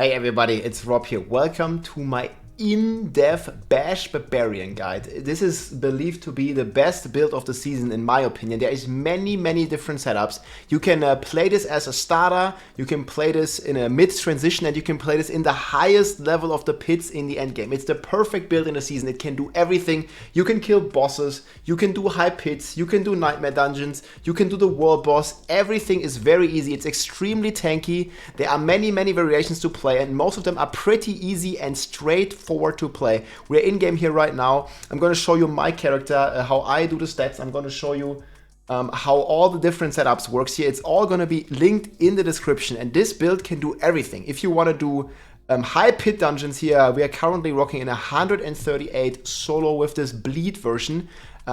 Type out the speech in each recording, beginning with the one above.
Hey everybody, it's Rob here. Welcome to my in-depth Bash Barbarian guide. This is believed to be the best build of the season in my opinion. There is many different setups. You can play this as a starter, you can play this in a mid-transition, and you can play this in the highest level of the pits in the endgame. It's the perfect build in the season. It can do everything. You can kill bosses, you can do high pits, you can do nightmare dungeons, you can do the world boss. Everything is very easy. It's extremely tanky. There are many variations to play, and most of them are pretty easy and straightforward to play. We're in game here right now. I'm going to show you my character, how I do the stats. I'm going to show you how all the different setups works here. It's all going to be linked in the description, and this build can do everything. If you want to do high pit dungeons here, we are currently rocking in 138 solo with this bleed version.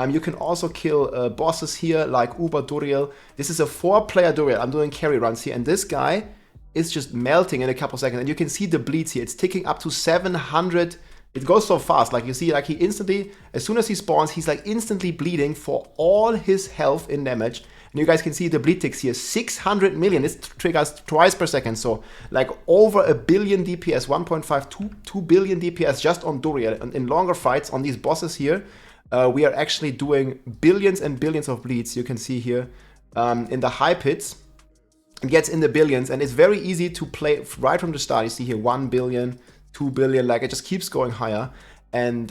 You can also kill bosses here like Uber Duriel. This is a 4-player Duriel. I'm doing carry runs here, and this guy is just melting in a couple seconds, and you can see the bleeds here. It's ticking up to 700. It goes so fast, like you see, like he instantly, as soon as he spawns, he's like instantly bleeding for all his health in damage. And you guys can see the bleed ticks here, 600 million. This triggers twice per second, so like over a billion DPS, 1.5, 2 billion DPS just on Duriel. And in longer fights on these bosses here, we are actually doing billions and billions of bleeds. You can see here in the high pits. It gets in the billions, and it's very easy to play right from the start. You see here 1 billion, 2 billion, like it just keeps going higher. And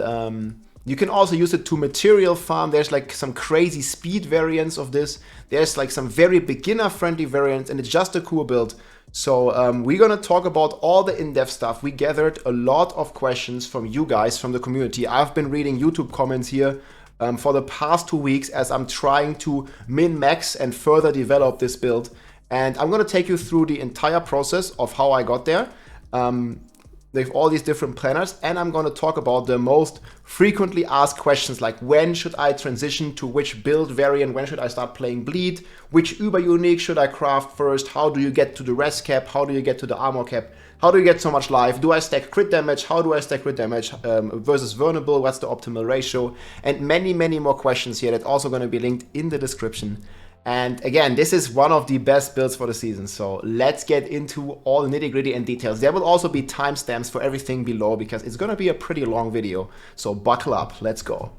you can also use it to material farm. There's like some crazy speed variants of this. There's like some very beginner friendly variants, and it's just a cool build. So we're gonna talk about all the in-depth stuff. We gathered a lot of questions from you guys, from the community. I've been reading YouTube comments here for the past 2 weeks as I'm trying to min-max and further develop this build. And I'm going to take you through the entire process of how I got there with all these different planners, and I'm going to talk about the most frequently asked questions, like when should I transition to which build variant, when should I start playing bleed, which uber unique should I craft first, how do you get to the res cap, how do you get to the armor cap, how do you get so much life, do I stack crit damage, how do I stack crit damage versus vulnerable, what's the optimal ratio, and many more questions here that's also going to be linked in the description. And again, this is one of the best builds for the season, so let's get into all the nitty-gritty and details. There will also be timestamps for everything below because it's going to be a pretty long video, so buckle up, let's go.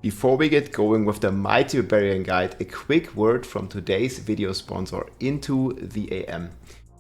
Before we get going with the Mighty Barbarian guide, a quick word from today's video sponsor, Into the AM.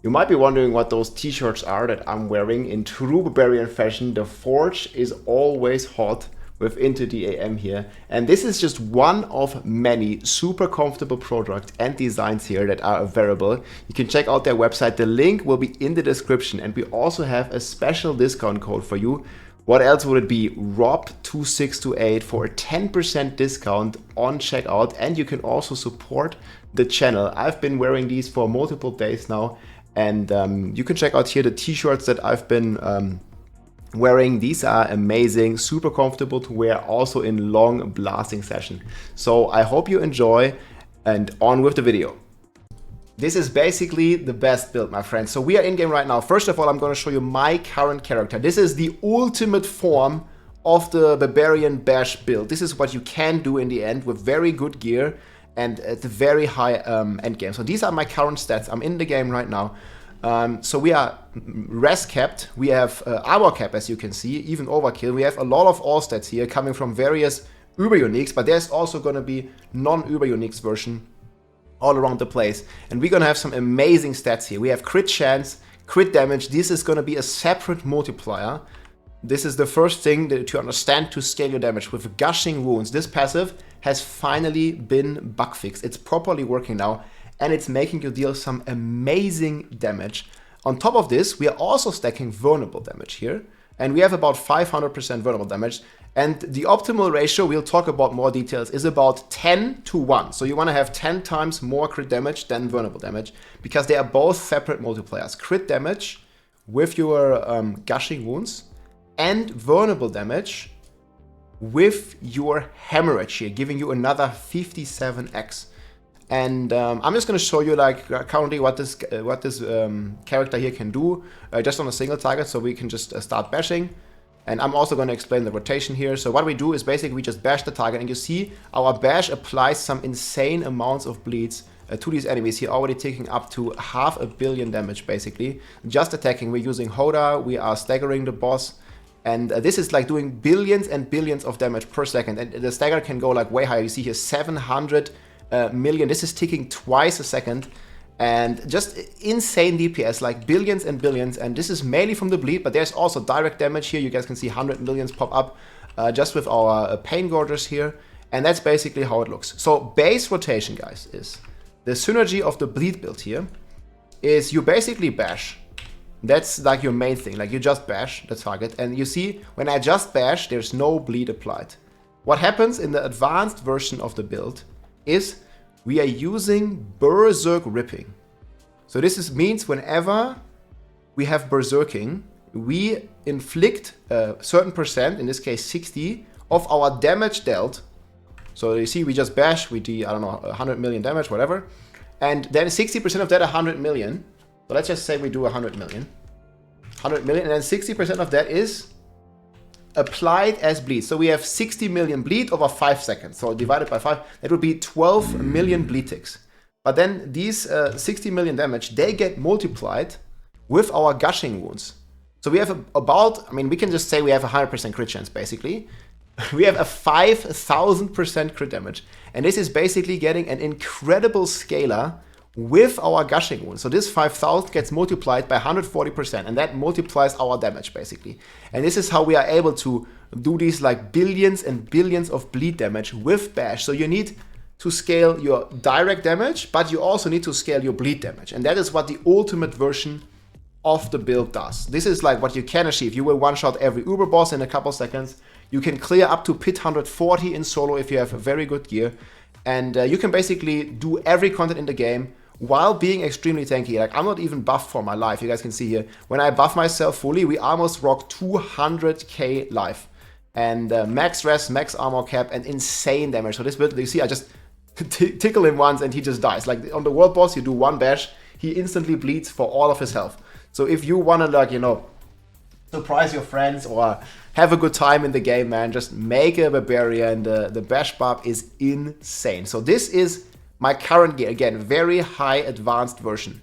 You might be wondering what those t-shirts are that I'm wearing. In true Barbarian fashion, the forge is always hot with Into the AM here, and this is just one of many super comfortable products and designs here that are available. You can check out their website, the link will be in the description, and we also have a special discount code for you. What else would it be? ROB2628 for a 10% discount on checkout, and you can also support the channel. I've been wearing these for multiple days now, and you can check out here the t-shirts that I've been wearing. These are amazing, super comfortable to wear, also in long blasting session. So I hope you enjoy, and on with the video. This is basically the best build, my friends. So we are in game right now. First of all, I'm going to show you my current character. This is the ultimate form of the Barbarian Bash build. This is what you can do in the end with very good gear and at the very high end game. So these are my current stats. I'm in the game right now. So we are res capped, we have armor cap, as you can see, even overkill. We have a lot of all stats here coming from various uber uniques, but there's also going to be non-uber uniques version all around the place. And we're going to have some amazing stats here. We have crit chance, crit damage. This is going to be a separate multiplier. This is the first thing that you understand to scale your damage with gushing wounds. This passive has finally been bug fixed. It's properly working now, and it's making you deal some amazing damage. On top of this, we are also stacking vulnerable damage here, and we have about 500% vulnerable damage, and the optimal ratio, we'll talk about more details, is about 10 to 1. So you want to have 10 times more crit damage than vulnerable damage, because they are both separate multipliers. Crit damage with your gushing wounds, and vulnerable damage with your hemorrhage here, giving you another 57x. And I'm just going to show you like currently what this character here can do just on a single target, so we can just start bashing. And I'm also going to explain the rotation here. So what we do is basically we just bash the target, and you see our bash applies some insane amounts of bleeds to these enemies here, already taking up to 500 million damage basically. Just attacking, we're using HotA, we are staggering the boss, and this is like doing billions and billions of damage per second, and the stagger can go like way higher. You see here 700 million, this is ticking twice a second, and just insane DPS, like billions and billions, and this is mainly from the bleed, but there's also direct damage here. You guys can see 100 millions pop up just with our Paingorgers here, and that's basically how it looks. So base rotation, guys, is the synergy of the bleed build here is you basically bash. That's like your main thing, like you just bash the target, and you see when I just bash, there's no bleed applied. What happens in the advanced version of the build is we are using Berserk Ripping. So this means whenever we have Berserking, we inflict a certain percent, in this case 60, of our damage dealt. So you see we just bash, we do, I don't know, 100 million damage, whatever. And then 60% of that 100 million. So let's just say we do 100 million. 100 million, and then 60% of that is applied as bleed. So we have 60 million bleed over 5 seconds. So divided by 5, that would be 12 million bleed ticks. But then these 60 million damage, they get multiplied with our gushing wounds. So we have about, I mean, we can just say we have a 100% crit chance, basically. We have a 5,000% crit damage. And this is basically getting an incredible scalar with our gushing wound. So this 5,000 gets multiplied by 140%, and that multiplies our damage basically. And this is how we are able to do these like billions and billions of bleed damage with bash. So you need to scale your direct damage, but you also need to scale your bleed damage. And that is what the ultimate version of the build does. This is like what you can achieve. You will one-shot every Uber boss in a couple seconds. You can clear up to pit 140 in solo if you have very good gear. And you can basically do every content in the game while being extremely tanky. Like, I'm not even buffed for my life. You guys can see here, when I buff myself fully, we almost rock 200k life. And max res, max armor cap, and insane damage. So this build, you see, I just tickle him once and he just dies. Like on the world boss, you do one bash, he instantly bleeds for all of his health. So if you want to, like, you know, surprise your friends or have a good time in the game, man, just make a Barbarian. The bash Barb is insane. So this is my current gear, again, very high advanced version.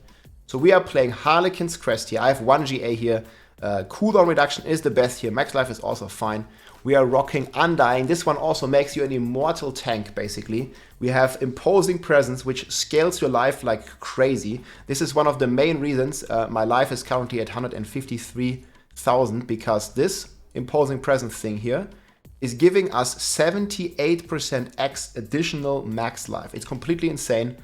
So we are playing Harlequin's Crest here. I have 1 GA here. Cooldown reduction is the best here. Max life is also fine. We are rocking Undying. This one also makes you an immortal tank, basically. We have Imposing Presence, which scales your life like crazy. This is one of the main reasons my life is currently at 153,000, because this Imposing Presence thing here is giving us 78% X additional max life. It's completely insane.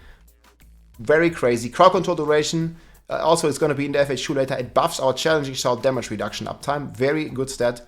Very crazy. Crowd control duration. Also, it's going to be in the FHQ later. It buffs our challenging shout damage reduction uptime. Very good stat.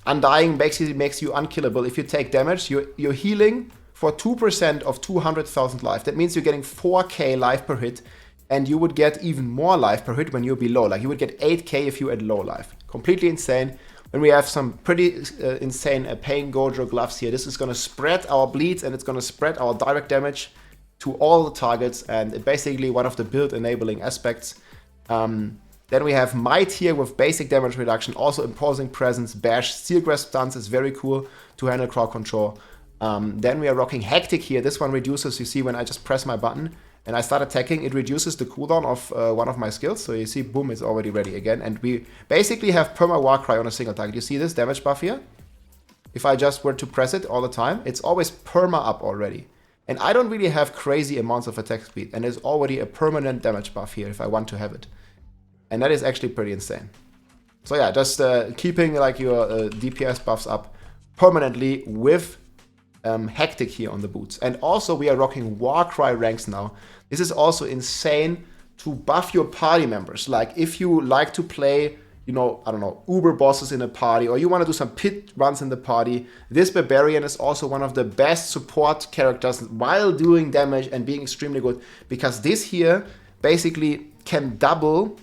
Undying makes you unkillable. If you take damage, you're healing for 2% of 200,000 life. That means you're getting 4k life per hit, and you would get even more life per hit when you're below. Like, you would get 8k if you're at low life. Completely insane. When we have some pretty insane Paingorger gloves here, this is going to spread our bleeds, and it's going to spread our direct damage to all the targets, and it's basically one of the build enabling aspects. Then we have Might here with basic damage reduction, also Imposing Presence, Bash, Steel Grasp stance is very cool to handle crowd control. Then we are rocking Hectic here. This one reduces, you see, when I just press my button and I start attacking, it reduces the cooldown of one of my skills. So you see, boom, it's already ready again. And we basically have perma Warcry on a single target. You see this damage buff here? If I just were to press it all the time, it's always perma up already. And I don't really have crazy amounts of attack speed, and there's already a permanent damage buff here if I want to have it. And that is actually pretty insane. So yeah, just keeping like your DPS buffs up permanently with Hectic here on the boots. And also we are rocking Warcry ranks now. This is also insane to buff your party members. Like, if you like to play, you know, I don't know, Uber bosses in a party, or you want to do some pit runs in the party, this Barbarian is also one of the best support characters while doing damage and being extremely good, because this here basically can double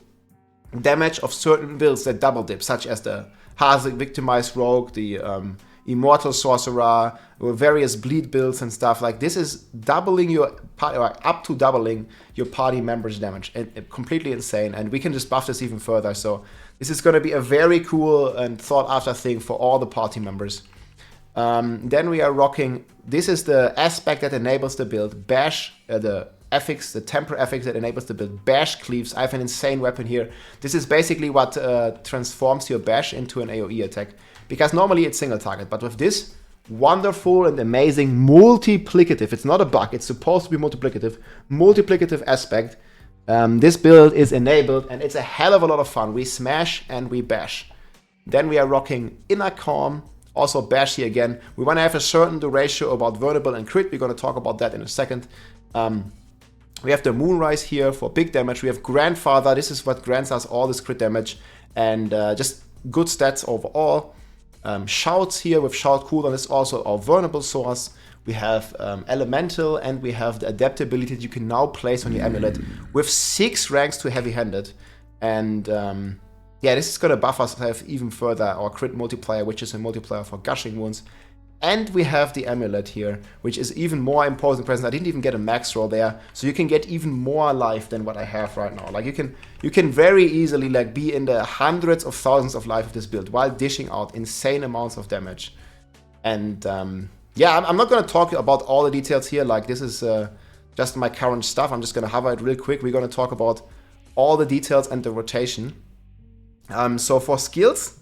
damage of certain builds that double dip, such as the Hasek Victimized Rogue, the Immortal Sorcerer, or various bleed builds and stuff. Like, this is doubling your party, or up to doubling your party members' damage. Completely insane, and we can just buff this even further. So this is going to be a very cool and thought after thing for all the party members. Then we are rocking, this is the aspect that enables the build, bash, the affix, the temper affix that enables the build, bash cleaves. I have an insane weapon here. This is basically what transforms your bash into an AoE attack, because normally it's single target, but with this wonderful and amazing multiplicative, it's not a bug, it's supposed to be multiplicative aspect, this build is enabled, and it's a hell of a lot of fun. We smash and we bash. Then we are rocking Inner Calm, also bash here again. We want to have a certain ratio about vulnerable and crit. We're going to talk about that in a second. We have the Moonrise here for big damage. We have Grandfather. This is what grants us all this crit damage and just good stats overall. Shouts here with Shout cooldown is also our vulnerable source. We have Elemental, and we have the adaptability that you can now place on your amulet with 6 ranks to heavy-handed. And yeah, this is going to buff us have even further our crit multiplier, which is a multiplier for gushing wounds. And we have the amulet here, which is even more important present. I didn't even get a max roll there, so you can get even more life than what I have right now. Like you can very easily like be in the hundreds of thousands of life of this build while dishing out insane amounts of damage. And yeah, I'm not going to talk about all the details here. Like this is just my current stuff. I'm just going to hover it real quick. We're going to talk about all the details and the rotation. So for skills,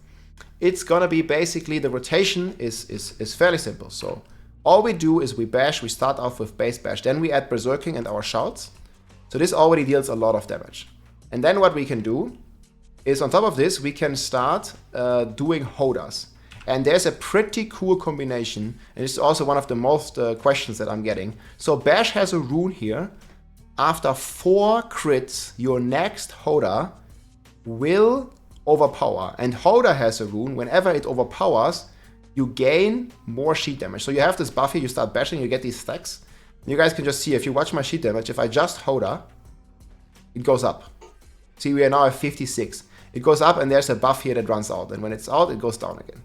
it's gonna be basically the rotation is fairly simple. So all we do is we bash, we start off with base bash, then we add berserking and our shouts. So this already deals a lot of damage. And then what we can do is on top of this, we can start doing HotAs. And there's a pretty cool combination, and it's also one of the most questions that I'm getting. So bash has a rune here. After 4 crits, your next HotA will overpower, and HotA has a rune. Whenever it overpowers, you gain more sheet damage. So you have this buff here, you start bashing, you get these stacks. You guys can just see, if you watch my sheet damage, if I just HotA, it goes up. See, we are now at 56. It goes up, and there's a buff here that runs out, and when it's out, it goes down again.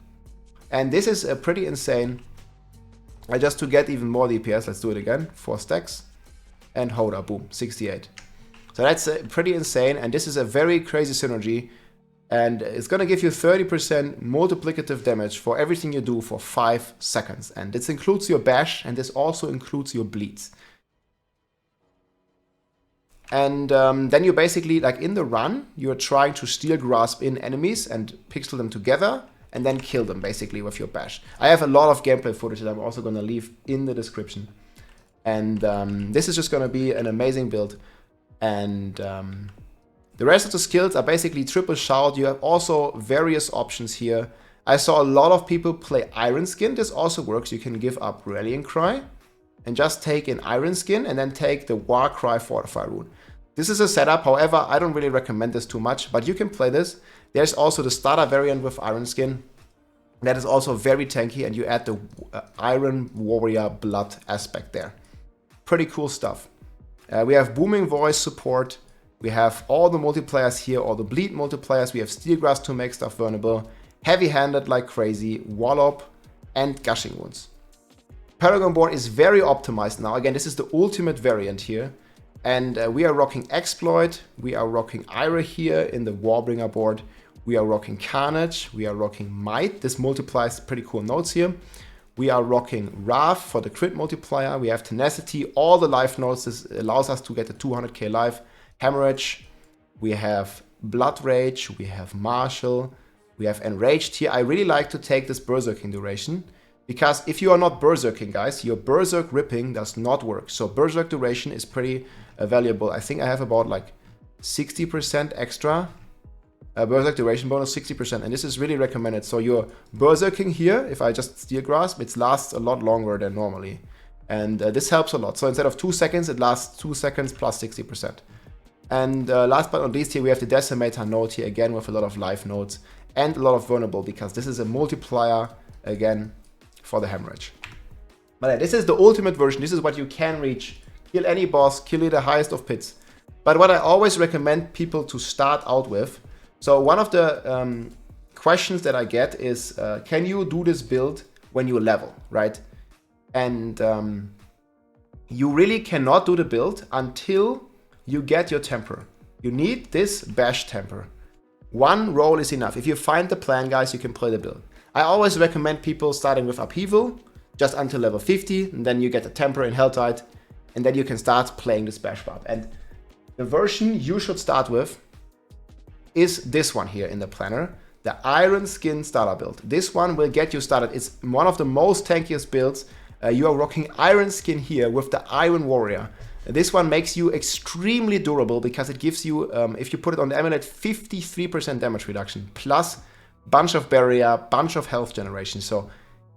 And this is a pretty insane. Just to get even more DPS, let's do it again. 4 stacks, and HotA, boom, 68. So that's pretty insane, and this is a very crazy synergy. And it's going to give you 30% multiplicative damage for everything you do for 5 seconds. And this includes your bash, and this also includes your bleeds. And then you basically, like in the run, you're trying to steel grasp in enemies and pixel them together, and then kill them basically with your bash. I have a lot of gameplay footage that I'm also going to leave in the description. And this is just going to be an amazing build. And the rest of the skills are basically triple shout. You have also various options here. I saw a lot of people play Iron Skin. This also works. You can give up Rallying Cry and just take an Iron Skin and then take the War Cry Fortify rune. This is a setup. However, I don't really recommend this too much, but you can play this. There's also the starter variant with Iron Skin. That is also very tanky, and you add the Iron Warrior Blood aspect there. Pretty cool stuff. We have Booming Voice support. We have all the multipliers here, all the bleed multipliers. We have Steel Grasp to make stuff vulnerable, heavy-handed like crazy, Wallop, and Gushing Wounds. Paragon board is very optimized now. Again, this is the ultimate variant here. And we are rocking Exploit, we are rocking Ira here in the Warbringer board. We are rocking Carnage, we are rocking Might. This multiplies pretty cool nodes here. We are rocking Wrath for the crit multiplier. We have Tenacity, all the life nodes. This allows us to get the 200k life. Hemorrhage, we have Blood Rage, we have Martial, we have Enraged here. I really like to take this Berserking duration, because if you are not Berserking, guys, your Berserk ripping does not work. So Berserk duration is pretty valuable. I think I have about like 60% extra Berserk duration bonus, 60%, and this is really recommended. So you're Berserking here, if I just Steel Grasp, it lasts a lot longer than normally. And this helps a lot. So instead of 2 seconds, it lasts 2 seconds plus 60%. And last but not least here, we have the Decimator node here again with a lot of life nodes and a lot of vulnerable, because this is a multiplier again for the Hemorrhage. But yeah, this is the ultimate version. This is what you can reach. Kill any boss, kill the highest of pits. But what I always recommend people to start out with, so one of the questions that I get is, can you do this build when you level, right? And you really cannot do the build until you get your temper. You need this bash temper. 1 roll is enough. If you find the plan, guys, you can play the build. I always recommend people starting with upheaval, just until level 50, and then you get a temper in Helltide, and then you can start playing this Bash Barb. And the version you should start with is this one here in the planner, the Iron Skin starter build. This one will get you started. It's one of the most tankiest builds. You are rocking Iron Skin here with the Iron Warrior. This one makes you extremely durable because it gives you, if you put it on the amulet, 53% damage reduction, plus bunch of barrier, bunch of health generation. So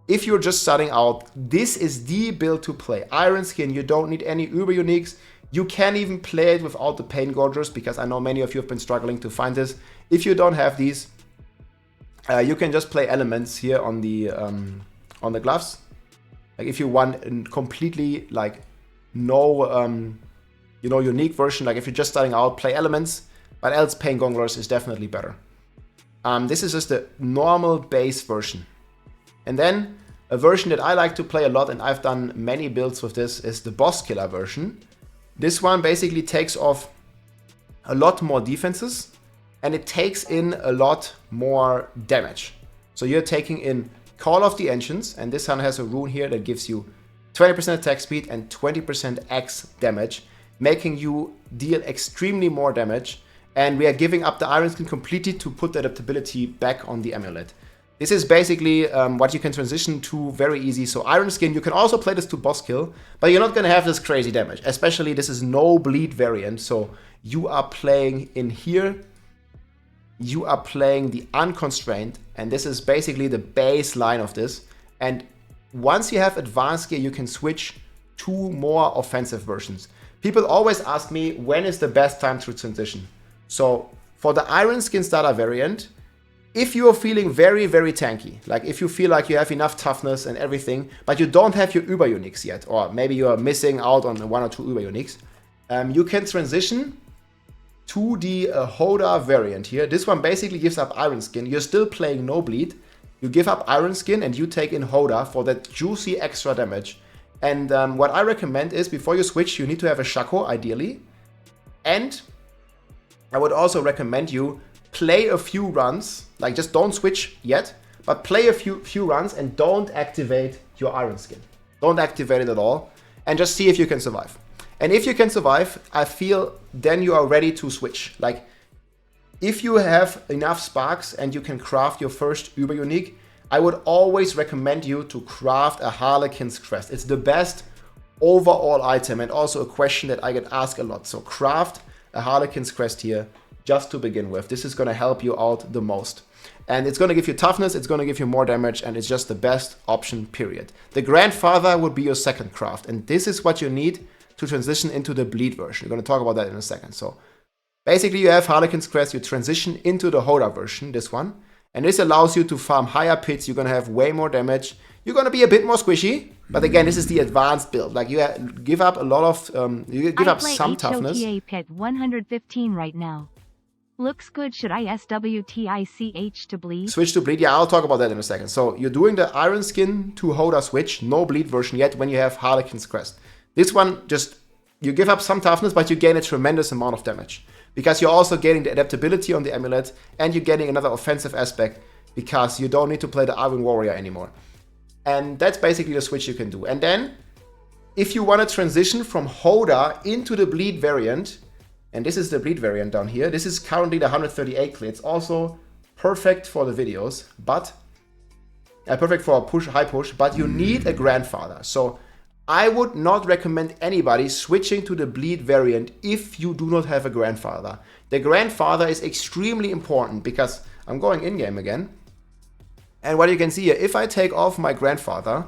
if you're just starting out, this is the build to play. Iron Skin, you don't need any uber uniques. You can even play it without the Paingorgers, because I know many of you have been struggling to find this. If you don't have these, you can just play elements here on the gloves. Like if you want a completely like no unique version, like if you're just starting out, play elements, but else Paingorgers is definitely better. This is just the normal base version. And then a version that I like to play a lot, and I've done many builds with this, is the Boss Killer version. This one basically takes off a lot more defenses, and it takes in a lot more damage. So you're taking in Call of the Ancients, and this one has a rune here that gives you 20% attack speed and 20% X damage, making you deal extremely more damage. And we are giving up the Iron Skin completely to put the adaptability back on the amulet. This is basically what you can transition to very easy. So Iron Skin, you can also play this to boss kill, but you're not going to have this crazy damage. Especially this is no bleed variant, so you are playing in here. You are playing the unconstrained, and this is basically the baseline of this. And once you have advanced gear, you can switch to more offensive versions. People always ask me, when is the best time to transition? So for the Iron Skin starter variant, if you are feeling very, very tanky, like if you feel like you have enough toughness and everything, but you don't have your Uber Uniques yet, or maybe you are missing out on 1 or 2 Uber Uniques, you can transition to the HotA variant here. This one basically gives up Iron Skin. You're still playing no bleed. You give up Iron Skin and you take in HotA for that juicy extra damage. And what I recommend is, before you switch, you need to have a Shako, ideally. And I would also recommend you play a few runs, like just don't switch yet, but play a few runs and don't activate your Iron Skin. Don't activate it at all, and just see if you can survive. And if you can survive, I feel then you are ready to switch. Like, if you have enough sparks and you can craft your first Uber Unique, I would always recommend you to craft a Harlequin's Crest. It's the best overall item, and also a question that I get asked a lot. So craft a Harlequin's Crest here, just to begin with. This is going to help you out the most. And it's going to give you toughness, it's going to give you more damage, and it's just the best option, period. The Grandfather would be your second craft, and this is what you need to transition into the bleed version. We're going to talk about that in a second. So basically you have Harlequin's Crest, you transition into the HotA version, this one, and this allows you to farm higher pits. You're going to have way more damage. You're going to be a bit more squishy, but again, this is the advanced build. Like, you give up a lot of, you give up some toughness. I play HotA pit 115 right now. Looks good. Should I SWTICH to bleed? Switch to bleed. Yeah, I'll talk about that in a second. So you're doing the Iron Skin to HotA switch, no bleed version yet, when you have Harlequin's Crest. This one, just, you give up some toughness, but you gain a tremendous amount of damage. Because you're also getting the adaptability on the amulet, and you're getting another offensive aspect, because you don't need to play the Iron Warrior anymore. And that's basically the switch you can do. And then, if you want to transition from HotA into the bleed variant, and this is the bleed variant down here. This is currently the 138 clear. It's also perfect for the videos, but perfect for a high push, but you need a Grandfather. So I would not recommend anybody switching to the bleed variant if you do not have a Grandfather. The Grandfather is extremely important, because I'm going in-game again. And what you can see here, if I take off my Grandfather,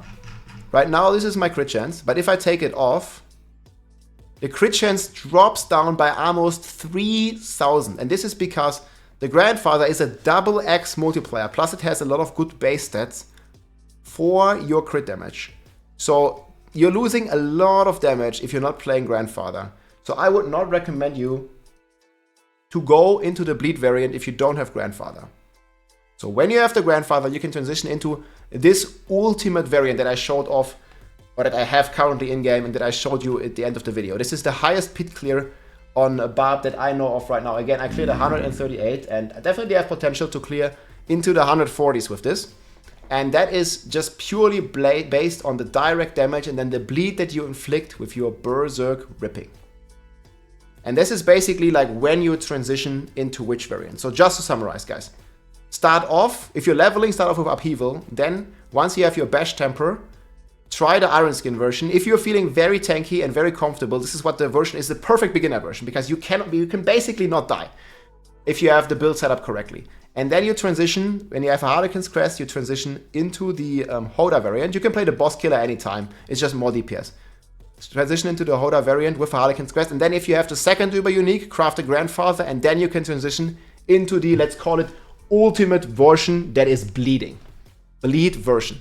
right now this is my crit chance, but if I take it off, the crit chance drops down by almost 3,000. And this is because the Grandfather is a double X multiplier, plus it has a lot of good base stats for your crit damage. So you're losing a lot of damage if you're not playing Grandfather. So I would not recommend you to go into the bleed variant if you don't have Grandfather. So when you have the Grandfather, you can transition into this ultimate variant that I showed off, or that I have currently in-game, and that I showed you at the end of the video. This is the highest pit clear on a Barb that I know of right now. Again, I cleared 138, and I definitely have potential to clear into the 140s with this. And that is just purely based on the direct damage and then the bleed that you inflict with your Berserk Ripping. And this is basically like when you transition into which variant. So just to summarize, guys. Start off, if you're leveling, start off with Upheaval. Then, once you have your Bash Temper, try the Iron Skin version. If you're feeling very tanky and very comfortable, this is what the version is, the perfect beginner version, because you can basically not die if you have the build set up correctly. And then you transition, when you have a Harlequin's Crest, you transition into the HotA variant. You can play the Boss Killer anytime, it's just more DPS. Transition into the HotA variant with a Harlequin's Crest, and then if you have the second Uber Unique, craft a Grandfather, and then you can transition into the, let's call it, ultimate version that is bleeding. Bleed version.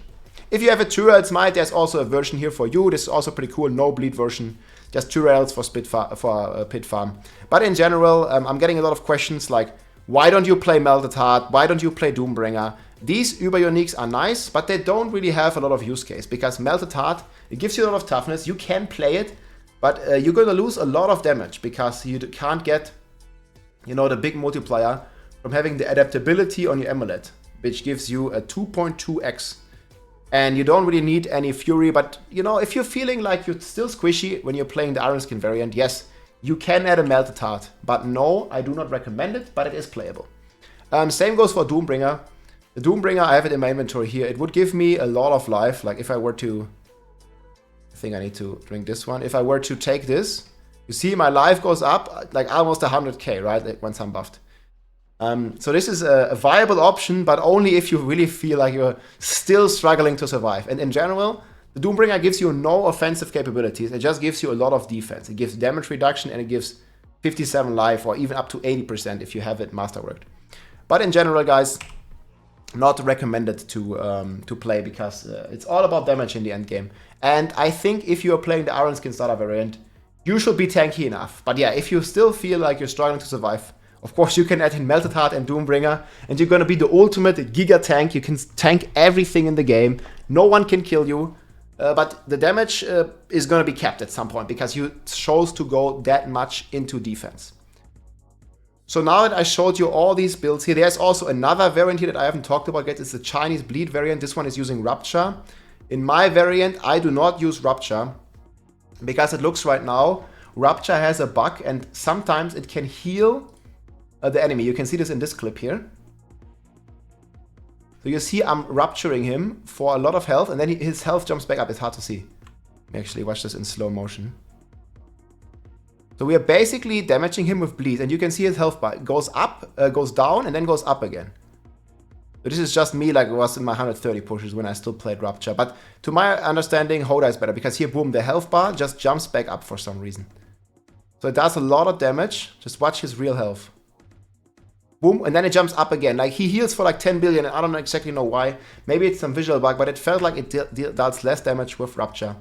If you have a Tyrell's Might, there's also a version here for you. This is also pretty cool, no bleed version. Just Tyrells for Pit Farm. But in general, I'm getting a lot of questions like, why don't you play Melted Heart? Why don't you play Doombringer? These Uber Uniques are nice, but they don't really have a lot of use case, because Melted Heart, it gives you a lot of toughness. You can play it, but you're going to lose a lot of damage because you can't get, you know, the big multiplier from having the adaptability on your amulet, which gives you a 2.2x. And you don't really need any fury, but you know, if you're feeling like you're still squishy when you're playing the Iron Skin variant, yes, you can add a Melted Heart. But no, I do not recommend it, but it is playable. Same goes for Doombringer. The Doombringer, I have it in my inventory here. It would give me a lot of life. Like if I were to, I think I need to drink this one. If I were to take this, you see my life goes up like almost 100k, right? Like once I'm buffed. So this is a viable option, but only if you really feel like you're still struggling to survive. And in general, the Doombringer gives you no offensive capabilities. It just gives you a lot of defense. It gives damage reduction and it gives 57 life or even up to 80% if you have it masterworked. But in general, guys, not recommended to play because it's all about damage in the end game. And I think if you're playing the Iron Skin starter variant, you should be tanky enough. But yeah, if you still feel like you're struggling to survive, of course you can add in Melted Heart and Doombringer, and you're gonna be the ultimate Giga Tank. You can tank everything in the game. No one can kill you. But the damage is going to be capped at some point because you chose to go that much into defense. So now that I showed you all these builds here, there's also another variant here that I haven't talked about yet. It's the Chinese Bleed variant. This one is using Rupture. In my variant, I do not use Rupture because it looks right now, Rupture has a bug and sometimes it can heal the enemy. You can see this in this clip here. So you see I'm rupturing him for a lot of health, and then his health jumps back up. It's hard to see. Let me actually watch this in slow motion. So we are basically damaging him with bleed, and you can see his health bar goes up, goes down, and then goes up again. So this is just me like it was in my 130 pushes when I still played Rupture. But to my understanding, HotA is better, because here, boom, the health bar just jumps back up for some reason. So it does a lot of damage. Just watch his real health. Boom, and then it jumps up again. Like he heals for like 10 billion, and I don't exactly know why. Maybe it's some visual bug, but it felt like it does less damage with Rupture.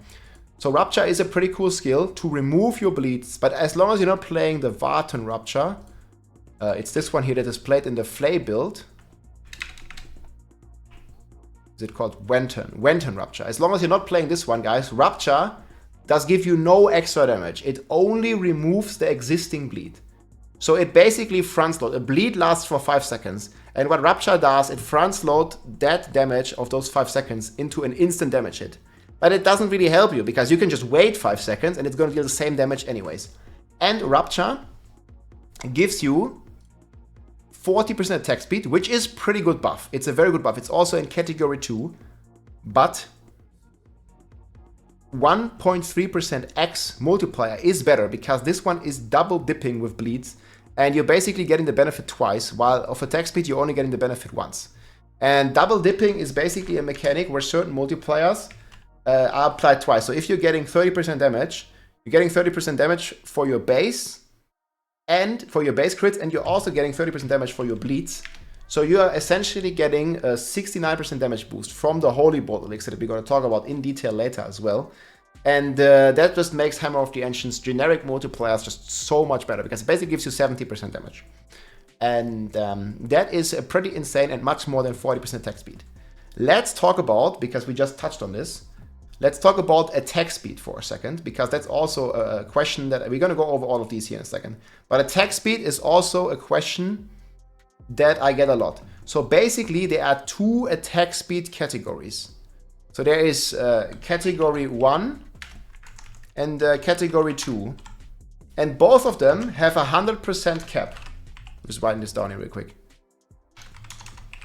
So Rupture is a pretty cool skill to remove your bleeds, but as long as you're not playing the Vartan Rupture, it's this one here that is played in the Flay build. Is it called Wenton Rupture? As long as you're not playing this one, guys, Rupture does give you no extra damage. It only removes the existing bleed. So it basically front load. A bleed lasts for 5 seconds. And what Rupture does, it front load that damage of those 5 seconds into an instant damage hit. But it doesn't really help you because you can just wait 5 seconds and it's going to deal the same damage anyways. And Rupture gives you 40% attack speed, which is pretty good buff. It's a very good buff. It's also in category 2, but 1.3% X multiplier is better because this one is double dipping with bleeds. And you're basically getting the benefit twice, while of attack speed you're only getting the benefit once. And double dipping is basically a mechanic where certain multipliers are applied twice. So if you're getting 30% damage, you're getting 30% damage for your base and for your base crits, and you're also getting 30% damage for your bleeds. So you are essentially getting a 69% damage boost from the Holy Bolt Elixir that we're going to talk about in detail later as well. And that just makes Hammer of the Ancients generic multipliers just so much better because it basically gives you 70% damage. And that is pretty insane and much more than 40% attack speed. Let's talk about, because we just touched on this, let's talk about attack speed for a second, because that's also a question that we're going to go over all of these here in a second. But attack speed is also a question that I get a lot. So basically there are 2 attack speed categories. So there is category 1 and category 2. And both of them have 100% cap. Just writing this down here real quick.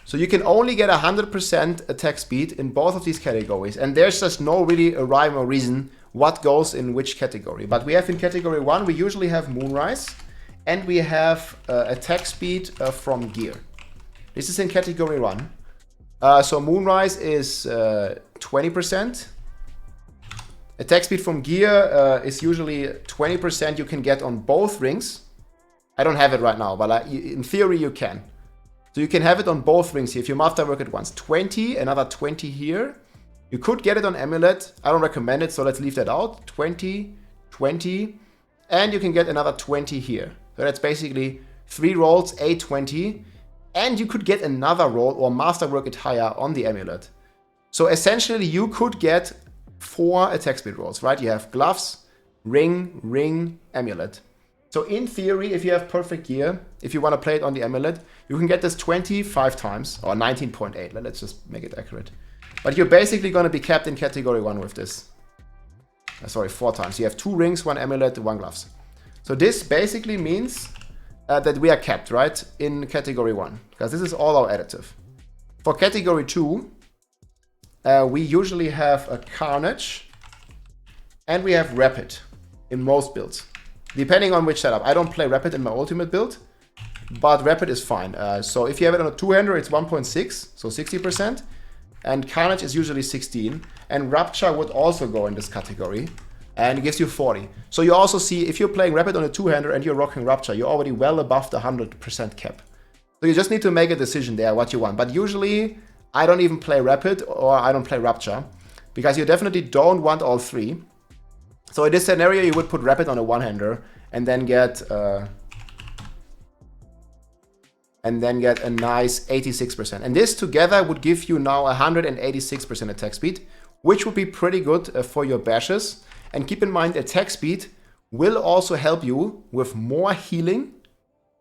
So you can only get 100% attack speed in both of these categories. And there's just no really a rhyme or reason what goes in which category. But we have in category 1, we usually have Moonrise. And we have attack speed from gear. This is in category 1. So Moonrise is 20%. Attack speed from gear is usually 20% you can get on both rings. I don't have it right now, but in theory you can. So you can have it on both rings here if you masterwork it once. 20, another 20 here. You could get it on Amulet. I don't recommend it, so let's leave that out. 20, 20, and you can get another 20 here. So that's basically 3 rolls, 820. And you could get another roll or masterwork it higher on the Amulet. So essentially you could get 4 attack speed rolls, right? You have gloves, ring, ring, Amulet. So in theory, if you have perfect gear, if you want to play it on the Amulet, you can get this 25 times, or 19.8. Let's just make it accurate. But you're basically going to be capped in category 1 with this. Sorry, 4 times. You have 2 rings, 1 Amulet, 1 gloves. So this basically means that we are capped, right, in category 1. Because this is all our additive. For category 2, we usually have a Carnage. And we have Rapid in most builds. Depending on which setup. I don't play Rapid in my ultimate build, but Rapid is fine. So if you have it on a 2-hander, it's 1.6, so 60%. And Carnage is usually 16. And Rupture would also go in this category. And it gives you 40. So you also see, if you're playing Rapid on a 2-hander and you're rocking Rupture, you're already well above the 100% cap. So you just need to make a decision there what you want. But usually, I don't even play Rapid or I don't play Rupture. Because you definitely don't want all 3. So in this scenario, you would put Rapid on a 1-hander and then get a nice 86%. And this together would give you now 186% attack speed, which would be pretty good for your bashes. And keep in mind, attack speed will also help you with more healing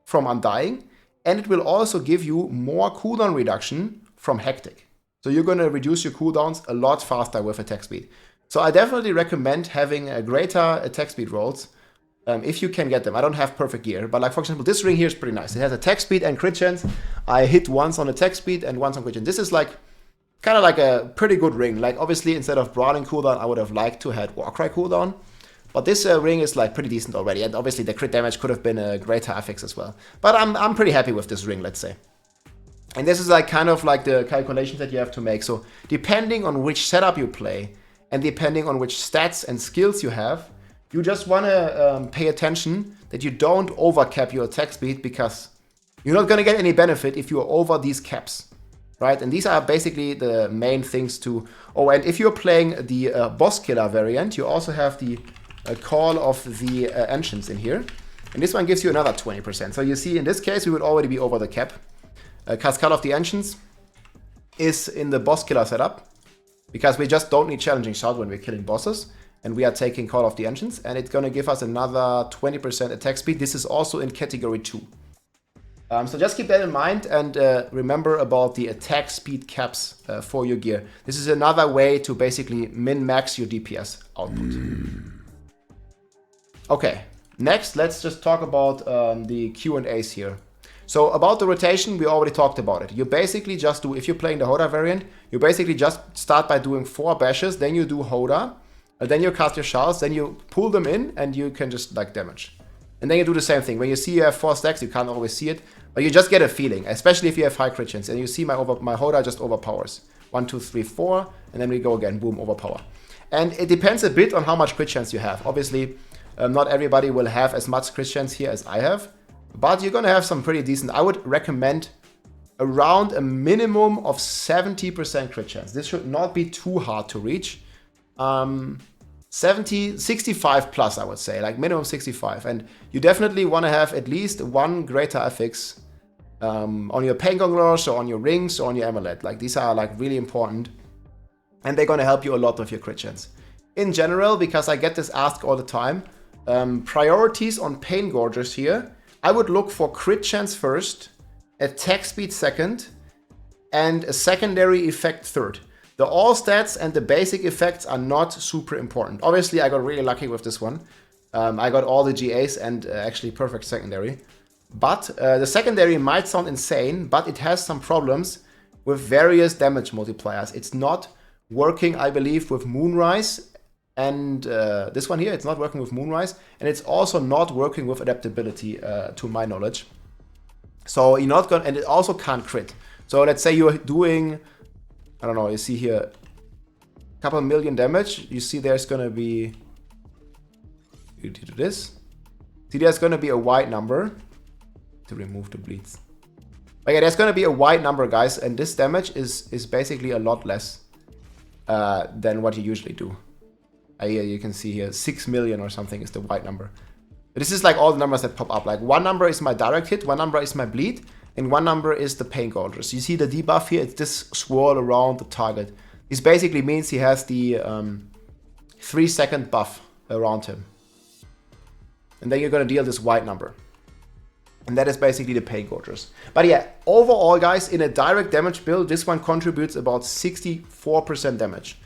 from Undying, and it will also give you more cooldown reduction from Hectic. So you're going to reduce your cooldowns a lot faster with attack speed. So I definitely recommend having a greater attack speed rolls if you can get them. I don't have perfect gear, but like for example, this ring here is pretty nice. It has attack speed and crit chance. I hit once on attack speed and once on crit chance. This is like kind of like a pretty good ring. Like obviously instead of Brawling cooldown, I would have liked to have Warcry cooldown. But this ring is like pretty decent already. And obviously the crit damage could have been a greater affix as well. But I'm pretty happy with this ring, let's say. And this is like kind of like the calculations that you have to make. So depending on which setup you play, and depending on which stats and skills you have, you just want to pay attention that you don't overcap your attack speed, because you're not going to get any benefit if you're over these caps, right? And these are basically the main things to... Oh, and if you're playing the boss killer variant, you also have the Call of the Ancients in here. And this one gives you another 20%. So you see, in this case, we would already be over the cap. Call of the Ancients is in the boss killer setup, because we just don't need Challenging Shout when we're killing bosses. And we are taking Call of the Ancients. And it's going to give us another 20% attack speed. This is also in category 2. So just keep that in mind. And remember about the attack speed caps for your gear. This is another way to basically min-max your DPS output. Okay. Next, let's just talk about the Q&As here. So about the rotation, we already talked about it. You basically just do, if you're playing the HotA variant, you basically just start by doing 4 bashes, then you do HotA, then you cast your shouts, then you pull them in, and you can just like damage. And then you do the same thing. When you see you have 4 stacks, you can't always see it, but you just get a feeling, especially if you have high crit chance. And you see my HotA just overpowers. 1, 2, 3, 4, and then we go again, boom, overpower. And it depends a bit on how much crit chance you have. Obviously, not everybody will have as much crit chance here as I have. But you're going to have some pretty decent. I would recommend around a minimum of 70% crit chance. This should not be too hard to reach. 65 plus, I would say, like minimum 65. And you definitely want to have at least 1 greater affix on your Paingorgers or on your rings or on your amulet. Like these are like really important. And they're going to help you a lot with your crit chance. In general, because I get this asked all the time, priorities on Paingorgers here. I would look for crit chance first, attack speed second, and a secondary effect third. The all stats and the basic effects are not super important. Obviously, I got really lucky with this one. I got all the GAs and actually perfect secondary. But the secondary might sound insane, but it has some problems with various damage multipliers. It's not working, I believe, with Moonrise. And this one here, it's not working with Moonrise. And it's also not working with adaptability, to my knowledge. So you're not going to, and it also can't crit. So let's say you're doing, I don't know, you see here, a couple million damage. You see there's going to be, you do this. See, there's going to be a white number to remove the bleeds. Okay, there's going to be a white number, guys. And this damage is basically a lot less than what you usually do. You can see here 6 million or something is the white number. This is like all the numbers that pop up. Like one number is my direct hit, one number is my bleed, and one number is the Paingorgers. You see the debuff here, it's this swirl around the target. This basically means he has the 3-second buff around him. And then you're going to deal this white number. And that is basically the Paingorgers. But yeah, overall, guys, in a direct damage build, this one contributes about 64% damage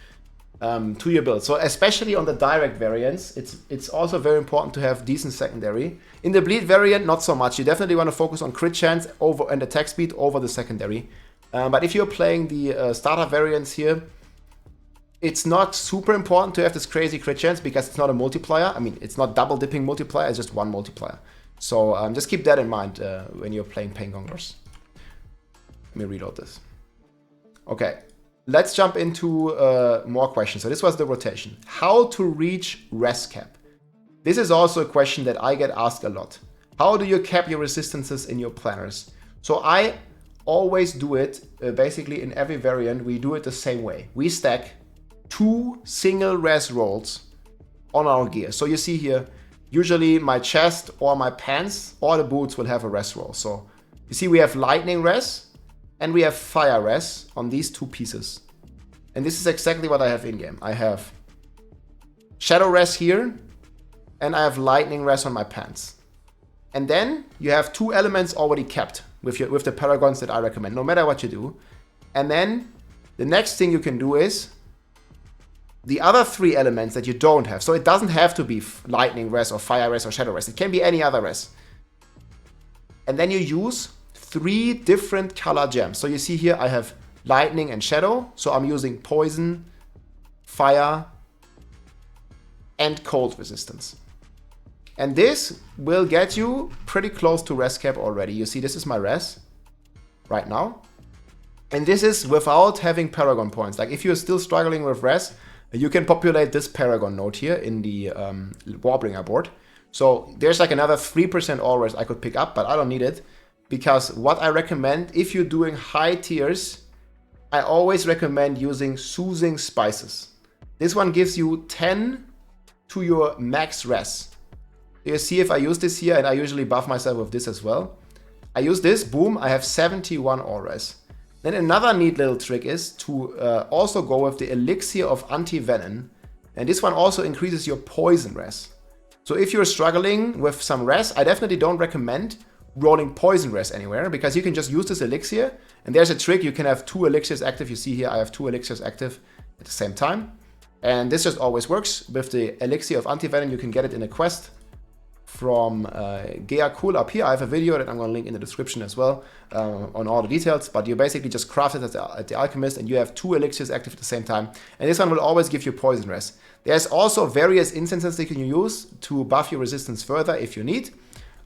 to your build. So especially on the direct variants, it's also very important to have decent secondary. In the bleed variant, not so much. You definitely want to focus on crit chance over and attack speed over the secondary. But if you're playing the starter variants here, it's not super important to have this crazy crit chance because it's not a multiplier. I mean, it's not double dipping multiplier, it's just one multiplier. So just keep that in mind when you're playing Paingorgers. Let me reload this. Okay, let's jump into more questions. So this was the rotation. How to reach res cap? This is also a question that I get asked a lot. How do you cap your resistances in your planners? So I always do it, basically in every variant, we do it the same way. We stack 2 single res rolls on our gear. So you see here, usually my chest or my pants or the boots will have a res roll. So you see we have lightning res and we have fire res on these 2 pieces. And this is exactly what I have in game. I have shadow res here and I have lightning res on my pants. And then you have 2 elements already capped with the paragons that I recommend, no matter what you do. And then the next thing you can do is the other 3 elements that you don't have. So it doesn't have to be lightning res or fire res or shadow res. It can be any other res. And then you use 3 different color gems. So you see here I have lightning and shadow. So I'm using poison, fire, and cold resistance. And this will get you pretty close to res cap already. You see this is my res right now. And this is without having paragon points. Like if you're still struggling with res, you can populate this paragon node here in the Warbringer board. So there's like another 3% all res I could pick up, but I don't need it. Because what I recommend, if you're doing high tiers, I always recommend using Soothing Spices. This one gives you 10 to your max res. You see if I use this here, and I usually buff myself with this as well. I use this, boom, I have 71 all res. Then another neat little trick is to also go with the Elixir of Anti-Venom. And this one also increases your poison res. So if you're struggling with some res, I definitely don't recommend rolling poison res anywhere, because you can just use this elixir. And there's a trick, you can have 2 elixirs active. You see here I have 2 elixirs active at the same time. And this just always works. With the Elixir of Anti-Venom, you can get it in a quest from Cool up here. I have a video that I'm going to link in the description as well on all the details, but you basically just craft it at the Alchemist and you have 2 elixirs active at the same time, and this one will always give you poison res. There's also various instances that you can use to buff your resistance further if you need,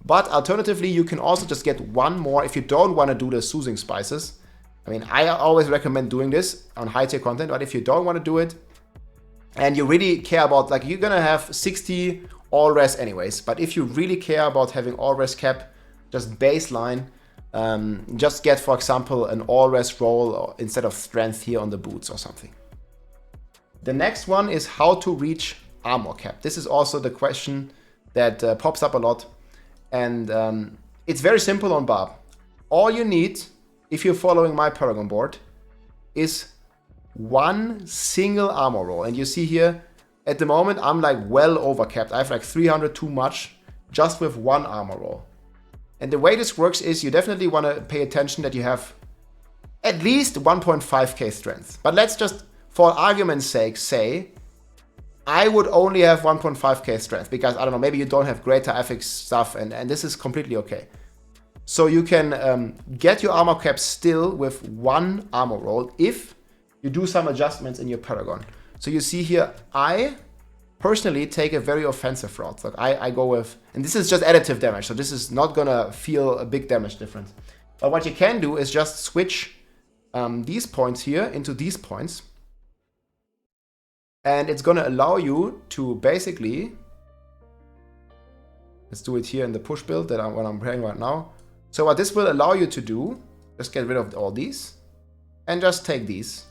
but alternatively you can also just get 1 more if you don't want to do the Soothing Spices. I mean, I always recommend doing this on high tier content, but if you don't want to do it and you really care about, like, you're gonna have 60 all res anyways, but if you really care about having all res cap, just baseline, just get, for example, an all res roll instead of strength here on the boots or something. The next one is how to reach armor cap. This is also the question that pops up a lot, and it's very simple on Barb. All you need, if you're following my Paragon board, is 1 single armor roll. And you see here, at the moment, I'm like well overcapped. I have like 300 too much just with 1 armor roll. And the way this works is you definitely want to pay attention that you have at least 1.5k strength. But let's just, for argument's sake, say I would only have 1.5k strength because, I don't know, maybe you don't have greater affix stuff, and this is completely okay. So you can get your armor cap still with 1 armor roll if you do some adjustments in your Paragon. So you see here, I personally take a very offensive route. Like I go with, and this is just additive damage, so this is not gonna feel a big damage difference. But what you can do is just switch these points here into these points. And it's gonna allow you to basically, let's do it here in the push build that what I'm playing right now. So what this will allow you to do, just get rid of all these and just take these.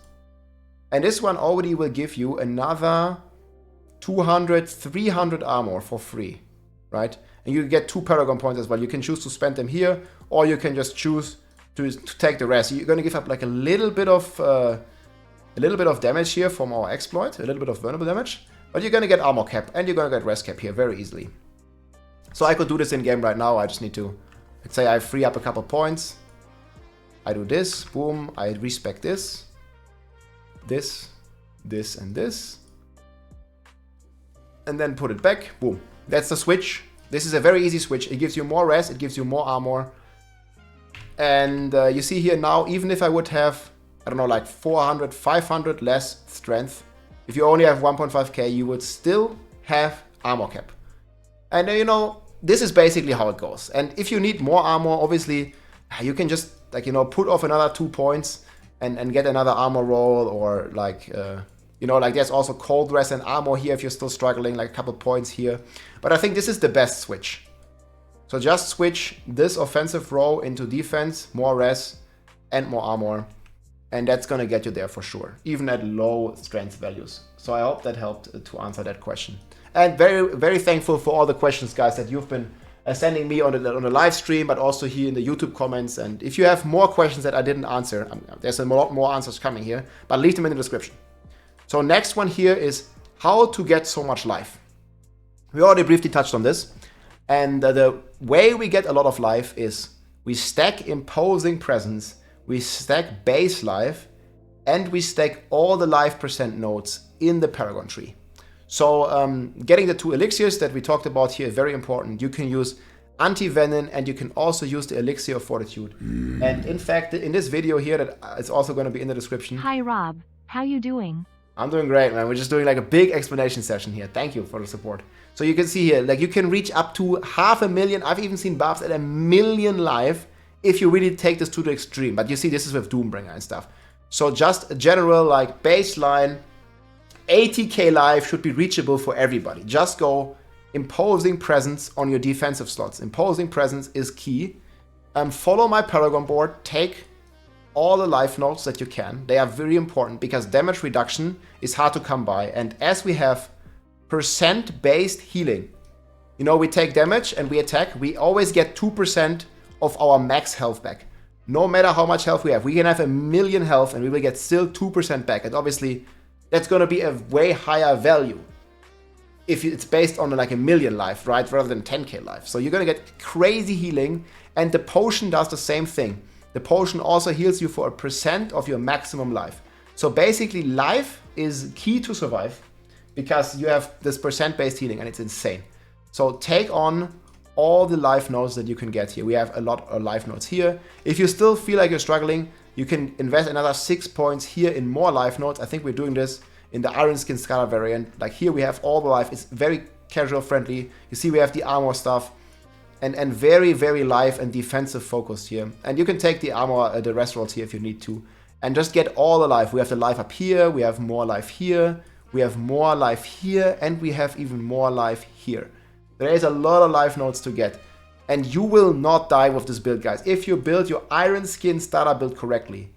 And this one already will give you another 200, 300 armor for free, right? And you get 2 Paragon points as well. You can choose to spend them here, or you can just choose to take the rest. You're gonna give up like a little bit of damage here from our exploit, a little bit of vulnerable damage, but you're gonna get armor cap and you're gonna get rest cap here very easily. So I could do this in game right now. I just need to, let's say I free up a couple points. I do this, boom, I respec this, and this. And then put it back, boom. That's the switch. This is a very easy switch. It gives you more rest, it gives you more armor. And you see here now, even if I would have, I don't know, like 400, 500 less strength, if you only have 1.5k, you would still have armor cap. And you know, this is basically how it goes. And if you need more armor, obviously, you can just, like, you know, put off another 2 points and get another armor roll, or like, you know, like there's also cold rest and armor here if you're still struggling, like a couple points here. But I think this is the best switch. So just switch this offensive row into defense, more res and more armor. And that's gonna get you there for sure, even at low strength values. So I hope that helped to answer that question. And very, very thankful for all the questions, guys, that you've been sending me on the live stream, but also here in the YouTube comments. And if you have more questions that I didn't answer, there's a lot more answers coming here, but leave them in the description. So next one here is how to get so much life. We already briefly touched on this. And the way we get a lot of life is we stack imposing presence, we stack base life, and we stack all the life percent nodes in the Paragon tree. So getting the 2 elixirs that we talked about here is very important. You can use anti-venom, and you can also use the elixir of fortitude. And in fact, in this video here, that it's also going to be in the description. Hi Rob, how you doing? I'm doing great, man. We're just doing like a big explanation session here. Thank you for the support. So you can see here, like you can reach up to 500,000. I've even seen buffs at 1 million life if you really take this to the extreme. But you see, this is with Doombringer and stuff. So just a general like baseline, 80k life should be reachable for everybody. Just go imposing presence on your defensive slots. Imposing presence is key. Follow my Paragon board. Take all the life nodes that you can. They are very important because damage reduction is hard to come by. And as we have percent based healing, you know, we take damage and we attack, we always get 2% of our max health back. No matter how much health we have, we can have 1 million health and we will get still 2% back. And obviously that's going to be a way higher value if it's based on like 1 million life, right, rather than 10k life. So you're going to get crazy healing, and the potion does the same thing. The potion also heals you for 1% of your maximum life. So basically life is key to survive because you have this percent-based healing, and it's insane. So take on all the life nodes that you can get here. We have a lot of life nodes here. If you still feel like you're struggling, you can invest another 6 points here in more life nodes. I think we're doing this in the Iron Skin Scholar variant. Like here we have all the life. It's very casual friendly. You see we have the armor stuff. And very, very life and defensive focused here. And you can take the armor, the rest rolls here if you need to. And just get all the life. We have the life up here. We have more life here. We have more life here. And we have even more life here. There is a lot of life nodes to get. And you will not die with this build, guys. If you build your Iron Skin starter build correctly,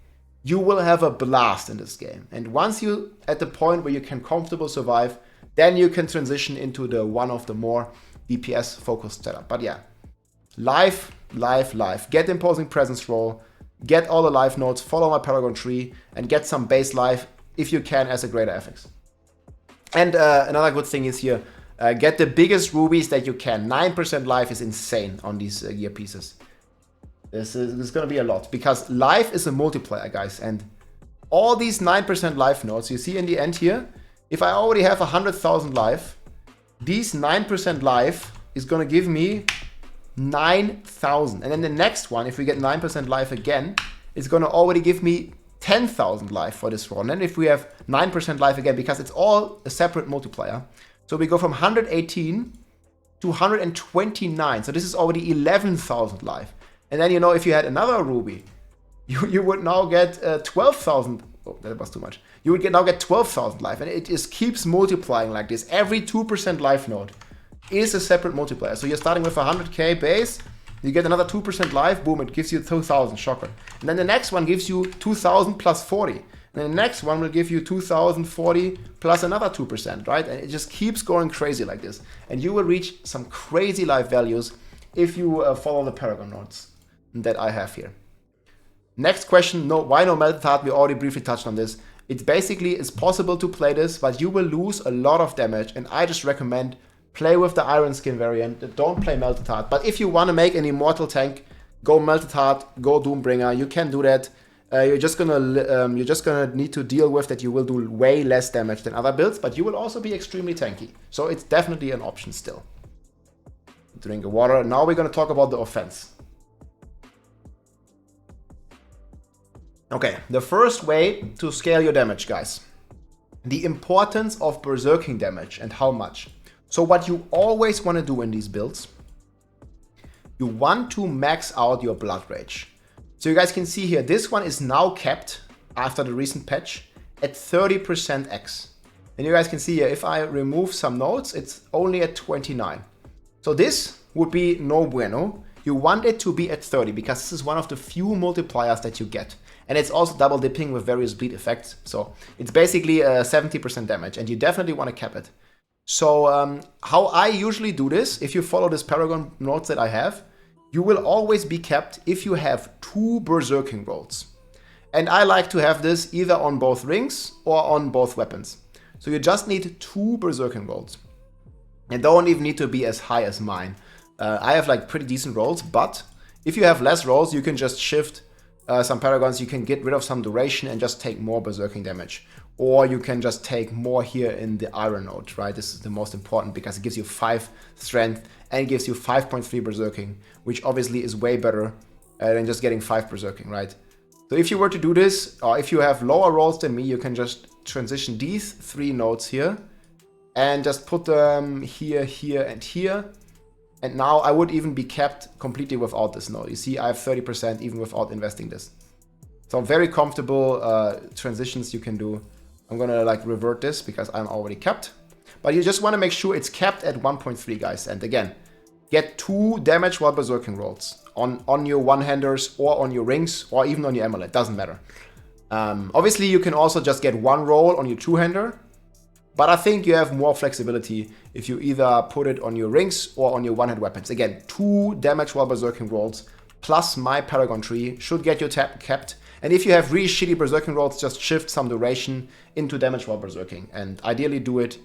you will have a blast in this game. And once you're at the point where you can comfortably survive, then you can transition into the one of the more DPS focused setup. But yeah, life, life, life. Get imposing presence roll, get all the life nodes, follow my Paragon tree, and get some base life if you can as a greater FX. And another good thing is here, get the biggest rubies that you can. 9% life is insane on these gear pieces. This is going to be a lot because life is a multiplier, guys. And all these 9% life nodes you see in the end here, if I already have 100,000 life, these 9% life is going to give me 9,000. And then the next one, if we get 9% life again, it's going to already give me 10,000 life for this run. And if we have 9% life again, because it's all a separate multiplier. So we go from 118 to 129. So this is already 11,000 life. And then, you know, if you had another ruby, you would now get 12,000. Oh, that was too much. You would now get 12,000 life. And it just keeps multiplying like this. Every 2% life node is a separate multiplier. So you're starting with 100k base. You get another 2% life, boom, it gives you 2,000, shocker. And then the next one gives you 2,000 plus 40. And then the next one will give you 2,040 plus another 2%, right? And it just keeps going crazy like this. And you will reach some crazy life values if you follow the Paragon nodes that I have here. Next question, why no Melted Heart? We already briefly touched on this. It's possible to play this, but you will lose a lot of damage. And I just recommend play with the Iron Skin variant. Don't play Melted Heart. But if you want to make an immortal tank, go Melted Heart, go Doombringer. You can do that. You're just gonna need to deal with that. You will do way less damage than other builds, but you will also be extremely tanky. So it's definitely an option still. Drink of water. Now we're gonna talk about the offense. Okay, the first way to scale your damage, guys. The importance of Berserking Damage and how much. So what you always want to do in these builds, you want to max out your Blood Rage. So you guys can see here, this one is now capped after the recent patch at 30% X. And you guys can see here, if I remove some nodes, it's only at 29. So this would be no bueno. You want it to be at 30 because this is one of the few multipliers that you get. And it's also double dipping with various bleed effects. So it's basically 70% damage and you definitely want to cap it. So how I usually do this, if you follow this Paragon nodes that I have, you will always be capped if you have 2 Berserking rolls. And I like to have this either on both rings or on both weapons. So you just need 2 Berserking rolls. And don't even need to be as high as mine. I have like pretty decent rolls, but if you have less rolls, you can just shift some Paragons, you can get rid of some duration and just take more Berserking damage. Or you can just take more here in the Iron node, right? This is the most important because it gives you 5 strength and it gives you 5.3 Berserking, which obviously is way better than just getting 5 Berserking, right? So if you were to do this, or if you have lower rolls than me, you can just transition these 3 nodes here and just put them here, here, and here. And now I would even be capped completely without this node. You see, I have 30% even without investing this. So very comfortable transitions you can do. I'm gonna like revert this because I'm already capped. But you just want to make sure it's capped at 1.3, guys. And again, get 2 damage while Berserking rolls on your one-handers or on your rings or even on your amulet. Doesn't matter. Obviously, you can also just get 1 roll on your two-hander. But I think you have more flexibility if you either put it on your rings or on your one-hand weapons. Again, 2 damage while Berserking rolls plus my Paragon tree should get you capped. And if you have really shitty Berserking rolls, just shift some duration into damage while Berserking. And ideally do it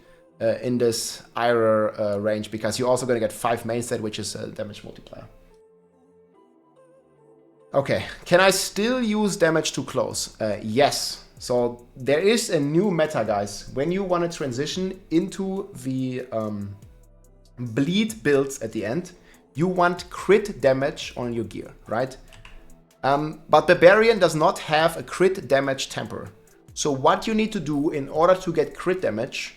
in this IRA range because you're also going to get 5 main set, which is a damage multiplier. Okay, can I still use damage to close? Yes. So there is a new meta, guys. When you want to transition into the bleed builds at the end, you want crit damage on your gear, right? But Barbarian does not have a crit damage temper. So what you need to do in order to get crit damage,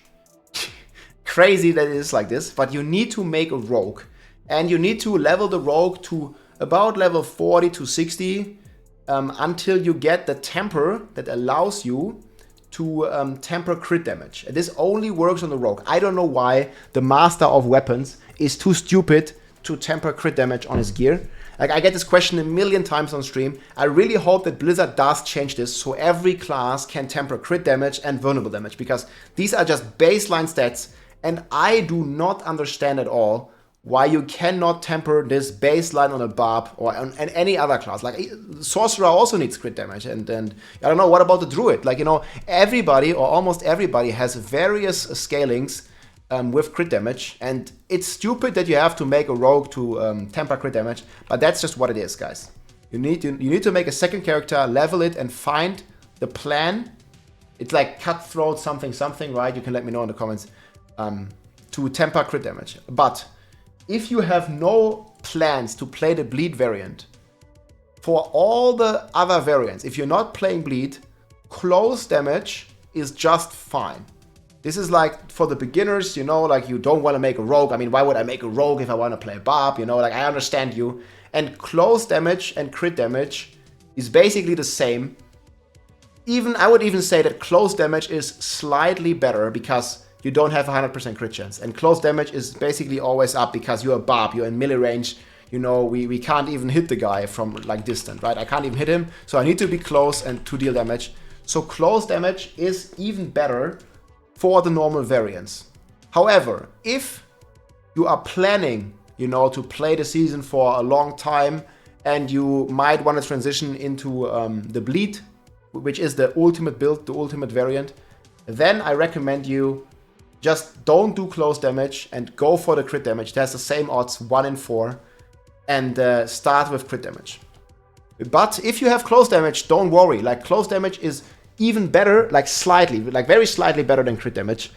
crazy that it is like this, but you need to make a rogue. And you need to level the rogue to about level 40 to 60 until you get the temper that allows you to temper crit damage. And this only works on the rogue. I don't know why the master of weapons is too stupid to temper crit damage on his gear. Like, I get this question a million times on stream. I really hope that Blizzard does change this so every class can temper crit damage and vulnerable damage, because these are just baseline stats and I do not understand at all why you cannot temper this baseline on a Barb or on any other class. Like, Sorcerer also needs crit damage, and I don't know, what about the Druid? Like, you know, everybody or almost everybody has various scalings with crit damage, and it's stupid that you have to make a rogue to temper crit damage, but that's just what it is, guys. You need to make a second character, level it, and find the plan. It's like cutthroat something, right? You can let me know in the comments. To temper crit damage. But if you have no plans to play the bleed variant, for all the other variants, if you're not playing bleed, close damage is just fine. This is like for the beginners, you know, like you don't want to make a rogue. I mean, why would I make a rogue if I want to play Barb? You know, like I understand you. And close damage and crit damage is basically the same. I would even say that close damage is slightly better because you don't have 100% crit chance. And close damage is basically always up because you're a Barb, you're in melee range. You know, we can't even hit the guy from like distant, right? I can't even hit him, so I need to be close and to deal damage. So close damage is even better for the normal variants. However, if you are planning, you know, to play the season for a long time and you might want to transition into the bleed, which is the ultimate build, the ultimate variant, then I recommend you just don't do close damage and go for the crit damage. It has the same odds, 1 in 4, and start with crit damage. But if you have close damage, don't worry. Like close damage is even better, like slightly, like very slightly better than crit damage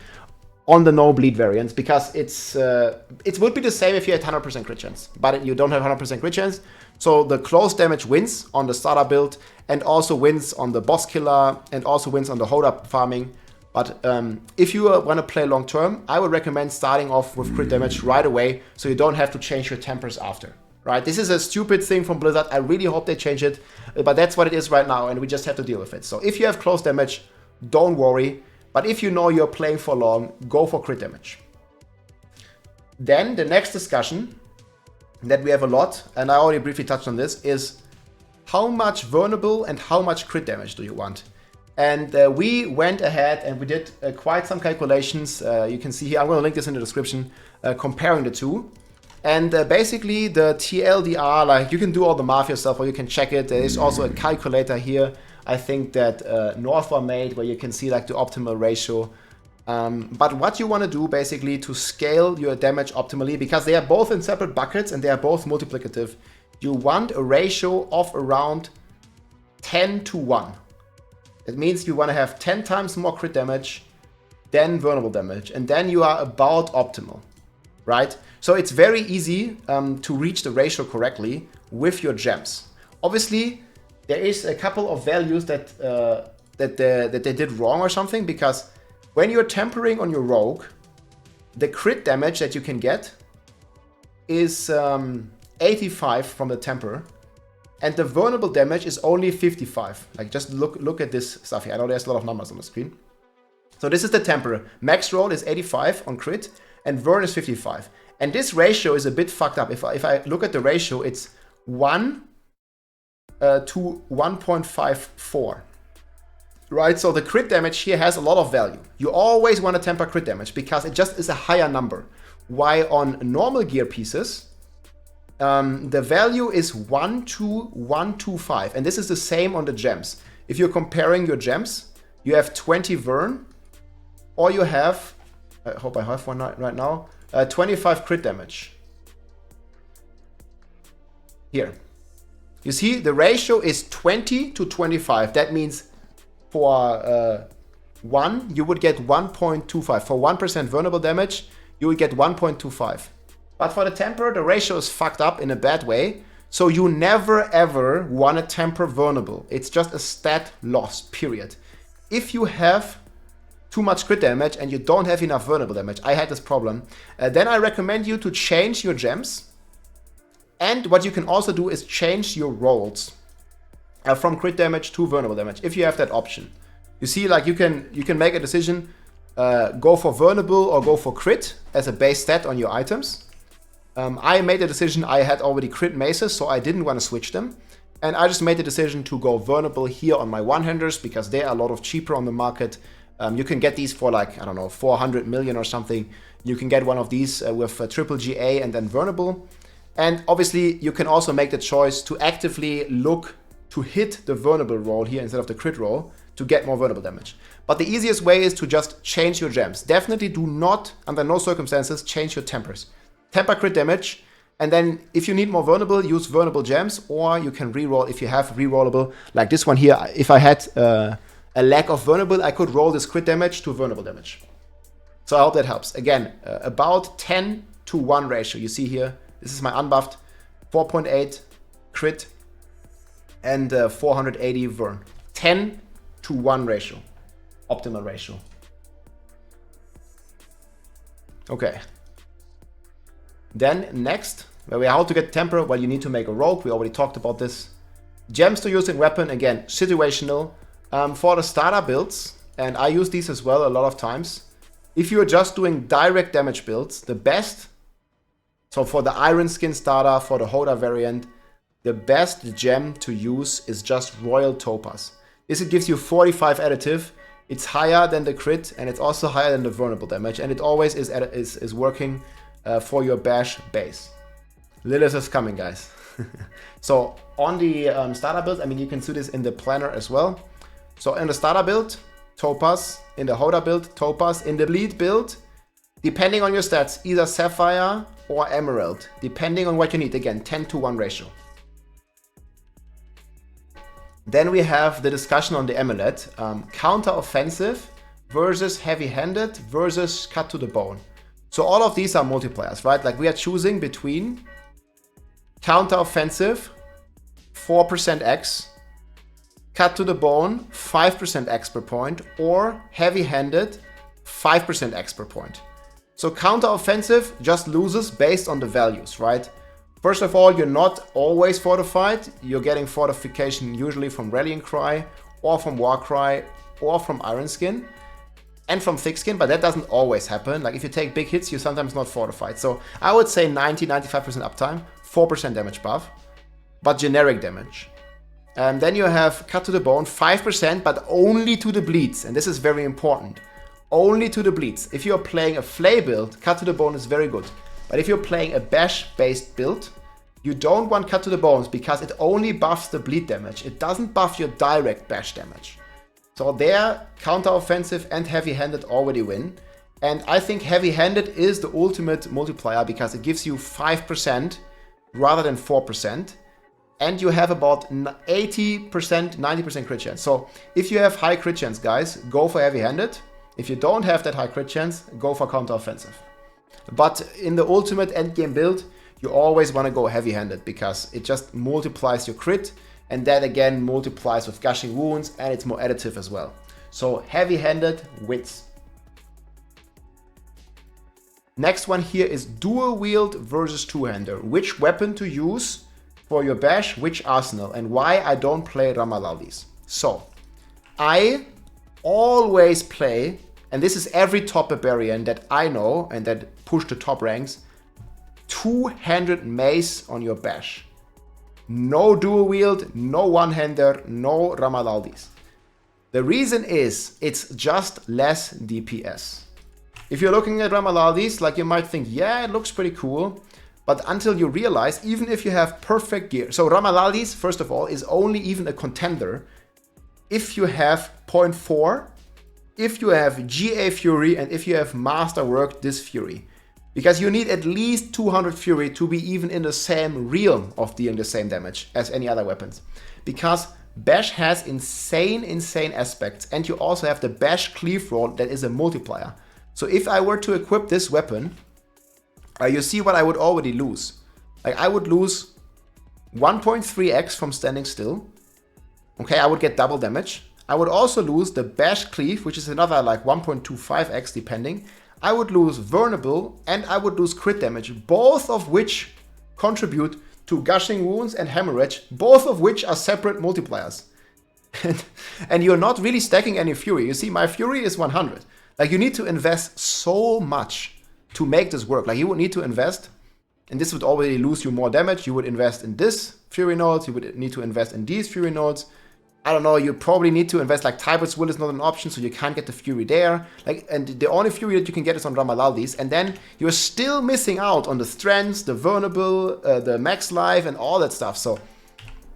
on the no bleed variants, because it would be the same if you had 100% crit chance, but you don't have 100% crit chance. So the close damage wins on the starter build and also wins on the boss killer and also wins on the HotA farming. But if you want to play long term, I would recommend starting off with crit damage right away so you don't have to change your tempers after. Right? This is a stupid thing from Blizzard. I really hope they change it, but that's what it is right now, and we just have to deal with it. So if you have close damage, don't worry. But if you know you're playing for long, go for crit damage. Then the next discussion that we have a lot, and I already briefly touched on this, is how much vulnerable and how much crit damage do you want? And we went ahead and we did quite some calculations. You can see here, I'm going to link this in the description, comparing the two. And basically the TLDR, like you can do all the math yourself or you can check it. There is also a calculator here, I think that Northwar made, where you can see like the optimal ratio. But what you want to do basically to scale your damage optimally, because they are both in separate buckets and they are both multiplicative, you want a ratio of around 10 to 1. It means you want to have 10 times more crit damage than vulnerable damage, and then you are about optimal, right? So it's very easy to reach the ratio correctly with your gems. Obviously, there is a couple of values that they did wrong or something, because when you're tempering on your rogue, the crit damage that you can get is 85 from the temper, and the vulnerable damage is only 55. Like just look at this stuff here. I know there's a lot of numbers on the screen. So this is the temper. Max roll is 85 on crit, and Vern is 55. And this ratio is a bit fucked up. If I look at the ratio, it's 1 to 1.54. Right, so the crit damage here has a lot of value. You always want to temper crit damage because it just is a higher number. While on normal gear pieces, the value is 1 to 125. And this is the same on the gems. If you're comparing your gems, you have 20 Vern, or you have, I hope I have one right now, 25 crit damage. Here. You see, the ratio is 20 to 25. That means for 1, you would get 1.25. For 1% vulnerable damage, you would get 1.25. But for the temper, the ratio is fucked up in a bad way. So you never ever want to temper vulnerable. It's just a stat loss, period. If you have too much crit damage and you don't have enough vulnerable damage, I had this problem, then I recommend you to change your gems. And what you can also do is change your rolls from crit damage to vulnerable damage, if you have that option. You see, like you can make a decision, go for vulnerable or go for crit as a base stat on your items. I made a decision, I had already crit maces, so I didn't want to switch them. And I just made the decision to go vulnerable here on my one-handers because they are a lot cheaper on the market. You can get these for like, I don't know, 400 million or something. You can get one of these with triple GA and then vulnerable. And obviously you can also make the choice to actively look to hit the vulnerable roll here instead of the crit roll to get more vulnerable damage. But the easiest way is to just change your gems. Definitely do not, under no circumstances, change your tempers. Temper crit damage And then if you need more vulnerable, use vulnerable gems, or you can reroll if you have rerollable. Like this one here, if I had a lack of vulnerable, I could roll this crit damage to vulnerable damage. So I hope that helps. Again, about 10 to 1 ratio. You see here, this is my unbuffed, 4.8 crit and 480 Vern. 10 to 1 ratio, optimal ratio. Okay. Then next, where we are how to get temper. Well, you need to make a rogue. We already talked about this. Gems to use in weapon, again, situational. For the starter builds, and I use these as well a lot of times. If you are just doing direct damage builds, the best, so for the Iron Skin starter, for the HotA variant, the best gem to use is just Royal Topaz. This it gives you 45 additive. It's higher than the crit, and it's also higher than the vulnerable damage, and it always is working for your bash base. Lilith is coming, guys. So on the starter build, I mean, you can see this in the planner as well. So in the starter build, Topaz. In the HotA build, Topaz. In the bleed build, depending on your stats, either Sapphire or Emerald, depending on what you need. Again, 10 to 1 ratio. Then we have the discussion on the amulet. Counter-offensive versus heavy-handed versus cut to the bone. So all of these are multipliers, right? Like we are choosing between counter-offensive, 4% X, cut to the bone, 5% X per point, or heavy-handed, 5% X per point. So counter-offensive just loses based on the values, right? First of all, you're not always fortified. You're getting fortification usually from Rallying Cry, or from Warcry, or from Iron Skin, and from Thick Skin, but that doesn't always happen. Like if you take big hits, you're sometimes not fortified. So I would say 90-95% uptime, 4% damage buff, but generic damage. And then you have cut to the bone, 5%, but only to the bleeds. And this is very important. Only to the bleeds. If you're playing a flay build, cut to the bone is very good. But if you're playing a bash-based build, you don't want cut to the bones because it only buffs the bleed damage. It doesn't buff your direct bash damage. So there, counter-offensive and heavy-handed already win. And I think heavy-handed is the ultimate multiplier because it gives you 5% rather than 4%. And you have about 80%, 90% crit chance. So if you have high crit chance, guys, go for heavy-handed. If you don't have that high crit chance, go for counter-offensive. But in the ultimate endgame build, you always want to go heavy-handed because it just multiplies your crit, and that again multiplies with gushing wounds, and it's more additive as well. So heavy-handed wins. Next one here is dual wield versus two-hander. Which weapon to use for your bash, which arsenal, and why I don't play Ramaladis. So I always play, and this is every top barbarian that I know and that push the top ranks, two-handed mace on your bash. No dual wield, no one-hander, no Ramalaldis. The reason is it's just less DPS. If you're looking at Ramalaldis, like you might think, yeah, it looks pretty cool, but until you realize, even if you have perfect gear, so Ramalaldis, first of all, is only even a contender if you have 0.4, if you have GA Fury, and if you have Masterwork this Fury. Because you need at least 200 Fury to be even in the same realm of dealing the same damage as any other weapons. Because Bash has insane aspects, and you also have the Bash Cleave Roll that is a multiplier. So if I were to equip this weapon, you see what I would already lose. Like I would lose 1.3x from standing still. Okay, I would get double damage. I would also lose the Bash Cleave, which is another like 1.25x depending. I would lose Vulnerable, and I would lose crit damage, both of which contribute to Gushing Wounds and Hemorrhage, both of which are separate multipliers. And you're not really stacking any Fury. You see, my Fury is 100. Like you need to invest so much to make this work. Like you would need to invest, and this would already lose you more damage. You would invest in this Fury nodes, you would need to invest in these Fury nodes. I don't know, you probably need to invest, like Tybert's Will is not an option, so you can't get the Fury there. Like, and the only Fury that you can get is on Ramalaldis, and then you're still missing out on the strengths, the vulnerable, the max life, and all that stuff. So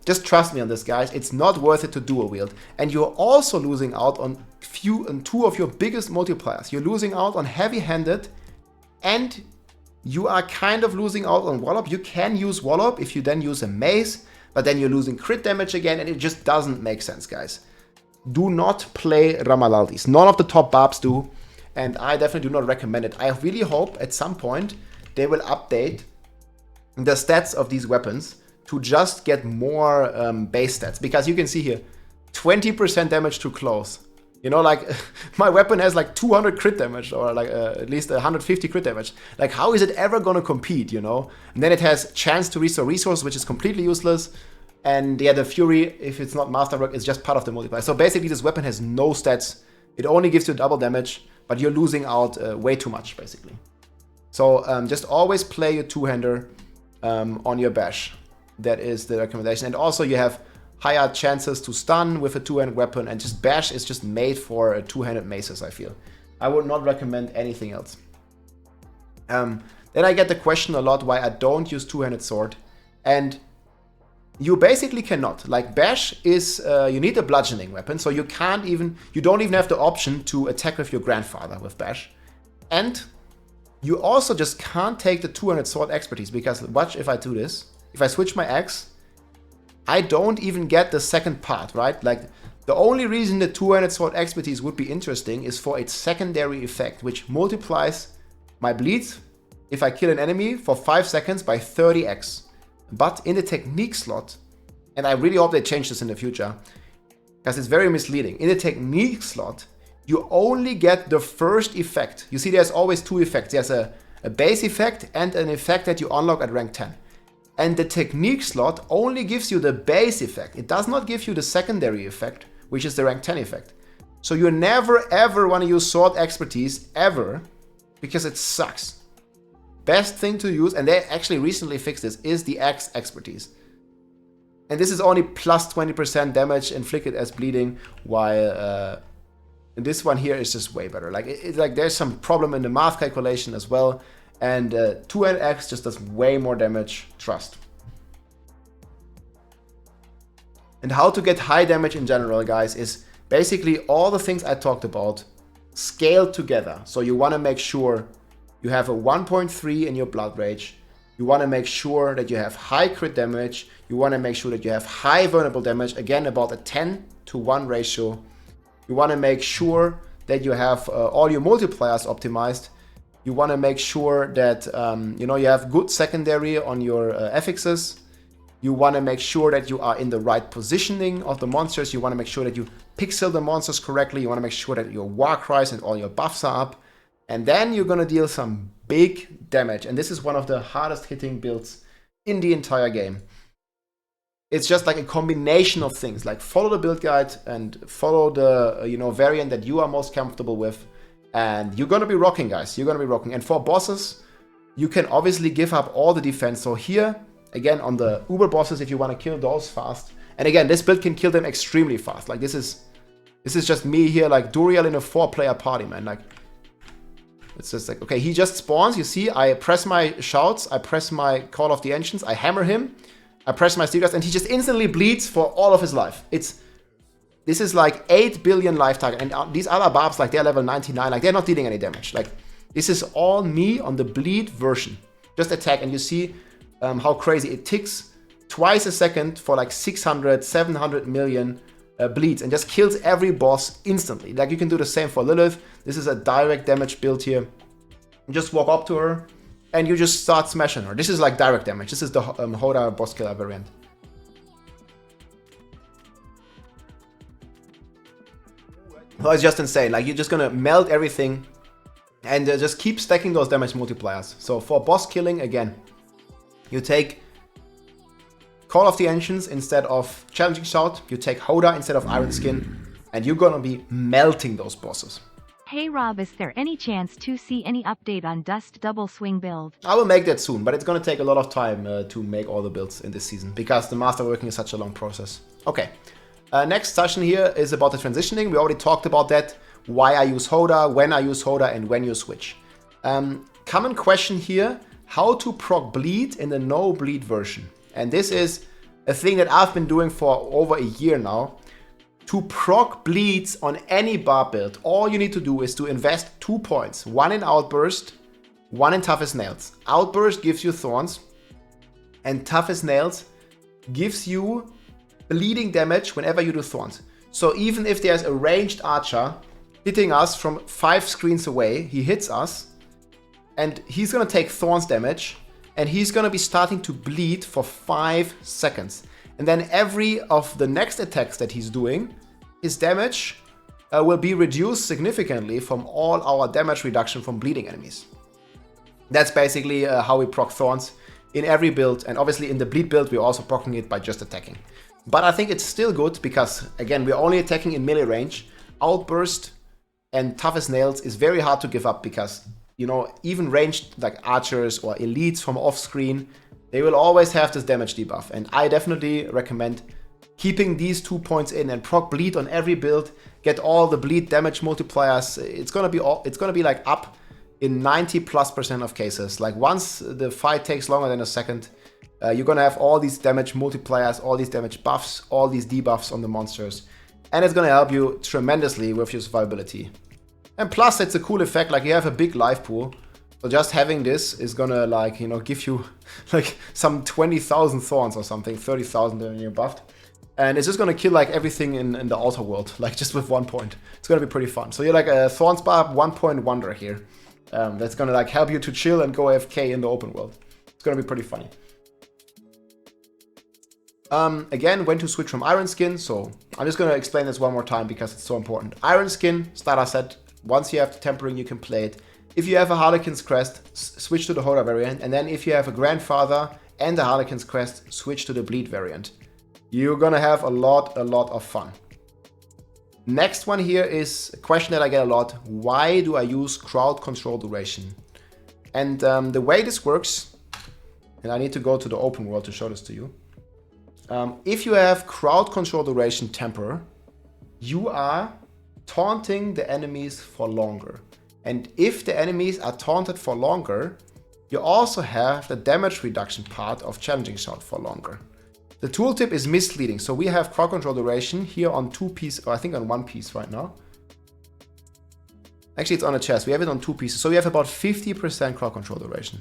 just trust me on this, guys. It's not worth it to dual wield. And you're also losing out on two of your biggest multipliers. You're losing out on heavy-handed, and you are kind of losing out on Wallop. You can use Wallop if you then use a mace, but then you're losing crit damage again, and it just doesn't make sense, guys. Do not play Ramaladis. None of the top Barbs do, and I definitely do not recommend it. I really hope at some point they will update the stats of these weapons to just get more base stats, because you can see here 20% damage to close. You know, like my weapon has like 200 crit damage, or like at least 150 crit damage. Like, how is it ever gonna compete, you know? And then it has chance to restore resource, which is completely useless. And yeah, the Fury, if it's not Masterwork, is just part of the multiplier. So basically this weapon has no stats. It only gives you double damage, but you're losing out way too much, basically. So just always play your two-hander on your bash. That is the recommendation. And also you have higher chances to stun with a two-handed weapon, and just bash is just made for two-handed maces, I feel. I would not recommend anything else. Then I get the question a lot why I don't use two-handed sword, and you basically cannot. Like, bash is, you need a bludgeoning weapon, so you don't even have the option to attack with your grandfather with bash. And you also just can't take the two-handed sword expertise, because watch if I do this. If I switch my axe, I don't even get the second part, right? Like, the only reason the two-handed sword expertise would be interesting is for its secondary effect, which multiplies my bleed if I kill an enemy for 5 seconds by 30x. But in the technique slot, and I really hope they change this in the future, because it's very misleading. In the technique slot, you only get the first effect. You see, there's always two effects. There's a base effect and an effect that you unlock at rank 10. And the technique slot only gives you the base effect. It does not give you the secondary effect, which is the rank 10 effect. So you never ever want to use sword expertise ever, because it sucks. Best thing to use, and they actually recently fixed this, is the axe expertise. And this is only plus 20% damage inflicted as bleeding, while this one here is just way better. Like, it's like there's some problem in the math calculation as well. And 2-handed axe just does way more damage, trust. And how to get high damage in general, guys, is basically all the things I talked about scaled together. So you want to make sure you have a 1.3 in your Blood Rage. You want to make sure that you have high crit damage. You want to make sure that you have high vulnerable damage, again about a 10-to-1 ratio. You want to make sure that you have all your multipliers optimized. You want to make sure that you have good secondary on your affixes. You want to make sure that you are in the right positioning of the monsters. You want to make sure that you pixel the monsters correctly. You want to make sure that your war cries and all your buffs are up. And then you're going to deal some big damage. And this is one of the hardest hitting builds in the entire game. It's just like a combination of things. Like, follow the build guide and follow the variant that you are most comfortable with. And you're going to be rocking, guys. You're going to be rocking. And for bosses, you can obviously give up all the defense. So here, again, on the Uber bosses, if you want to kill those fast. And again, this build can kill them extremely fast. Like, this is just me here, like Duriel in a 4-player party, man. Like, it's just like, okay, he just spawns. You see, I press my shouts. I press my Call of the Ancients. I hammer him. I press my Steel Dust, and he just instantly bleeds for all of his life. This is like 8 billion life target, and these other Barbs, like, they're level 99, like, they're not dealing any damage. Like, this is all me on the bleed version. Just attack, and you see how crazy it ticks twice a second for like 600, 700 million bleeds, and just kills every boss instantly. Like, you can do the same for Lilith. This is a direct damage build here. You just walk up to her, and you just start smashing her. This is like direct damage. This is the HotA boss killer variant. Oh, it's just insane. Like, you're just gonna melt everything and just keep stacking those damage multipliers. So for boss killing, again, you take Call of the Ancients instead of Challenging Shout. You take HotA instead of Iron Skin, and you're gonna be melting those bosses. Hey Rob, is there any chance to see any update on Dust Double Swing build? I will make that soon, but it's gonna take a lot of time to make all the builds in this season, because the masterworking is such a long process. Okay. Next session here is about the transitioning. We already talked about that. Why I use HotA, when I use HotA, and when you switch. Common question here, how to proc bleed in the no bleed version. And this is a thing that I've been doing for over a year now. To proc bleeds on any Barb build, all you need to do is to invest 2 points. One in Outburst, 1 in Toughest Nails. Outburst gives you Thorns, and Toughest Nails gives you bleeding damage whenever you do Thorns. So even if there's a ranged archer hitting us from 5 screens away, he hits us, and he's gonna take Thorns damage, and he's gonna be starting to bleed for 5 seconds. And then every of the next attacks that he's doing, his damage will be reduced significantly from all our damage reduction from bleeding enemies. That's basically how we proc Thorns in every build, and obviously in the bleed build we're also procking it by just attacking. But I think it's still good because, again, we're only attacking in melee range. Outburst and Toughest Nails is very hard to give up because, you know, even ranged like archers or elites from off screen, they will always have this damage debuff. And I definitely recommend keeping these 2 points in and proc bleed on every build, get all the bleed damage multipliers. It's gonna be like up in 90+% of cases. Like once the fight takes longer than a second, you're gonna have all these damage multipliers, all these damage buffs, all these debuffs on the monsters, and it's gonna help you tremendously with your survivability. And plus, it's a cool effect. Like you have a big life pool, so just having this is gonna, like, you know, give you like some 20,000 Thorns or something, 30,000 when you're buffed. And it's just gonna kill like everything in the outer world, like just with 1 point. It's gonna be pretty fun. So you're like a Thorns Barb 1 point wonder here. That's gonna like help you to chill and go AFK in the open world. It's gonna be pretty funny. Again, when to switch from Iron Skin. So I'm just gonna explain this one more time because it's so important. Iron Skin, starter set. Once you have the Tempering, you can play it. If you have a Harlequin's Crest, switch to the HotA variant. And then if you have a Grandfather and a Harlequin's Crest, switch to the Bleed variant. You're gonna have a lot of fun. Next one here is a question that I get a lot. Why do I use crowd control duration? And the way this works, and I need to go to the open world to show this to you. If you have crowd control duration temper, you are taunting the enemies for longer. And if the enemies are taunted for longer, you also have the damage reduction part of Challenging Shout for longer. The tooltip is misleading. So we have crowd control duration here on 2 pieces, or I think on 1 piece right now. Actually, it's on a chest. We have it on 2 pieces. So we have about 50% crowd control duration.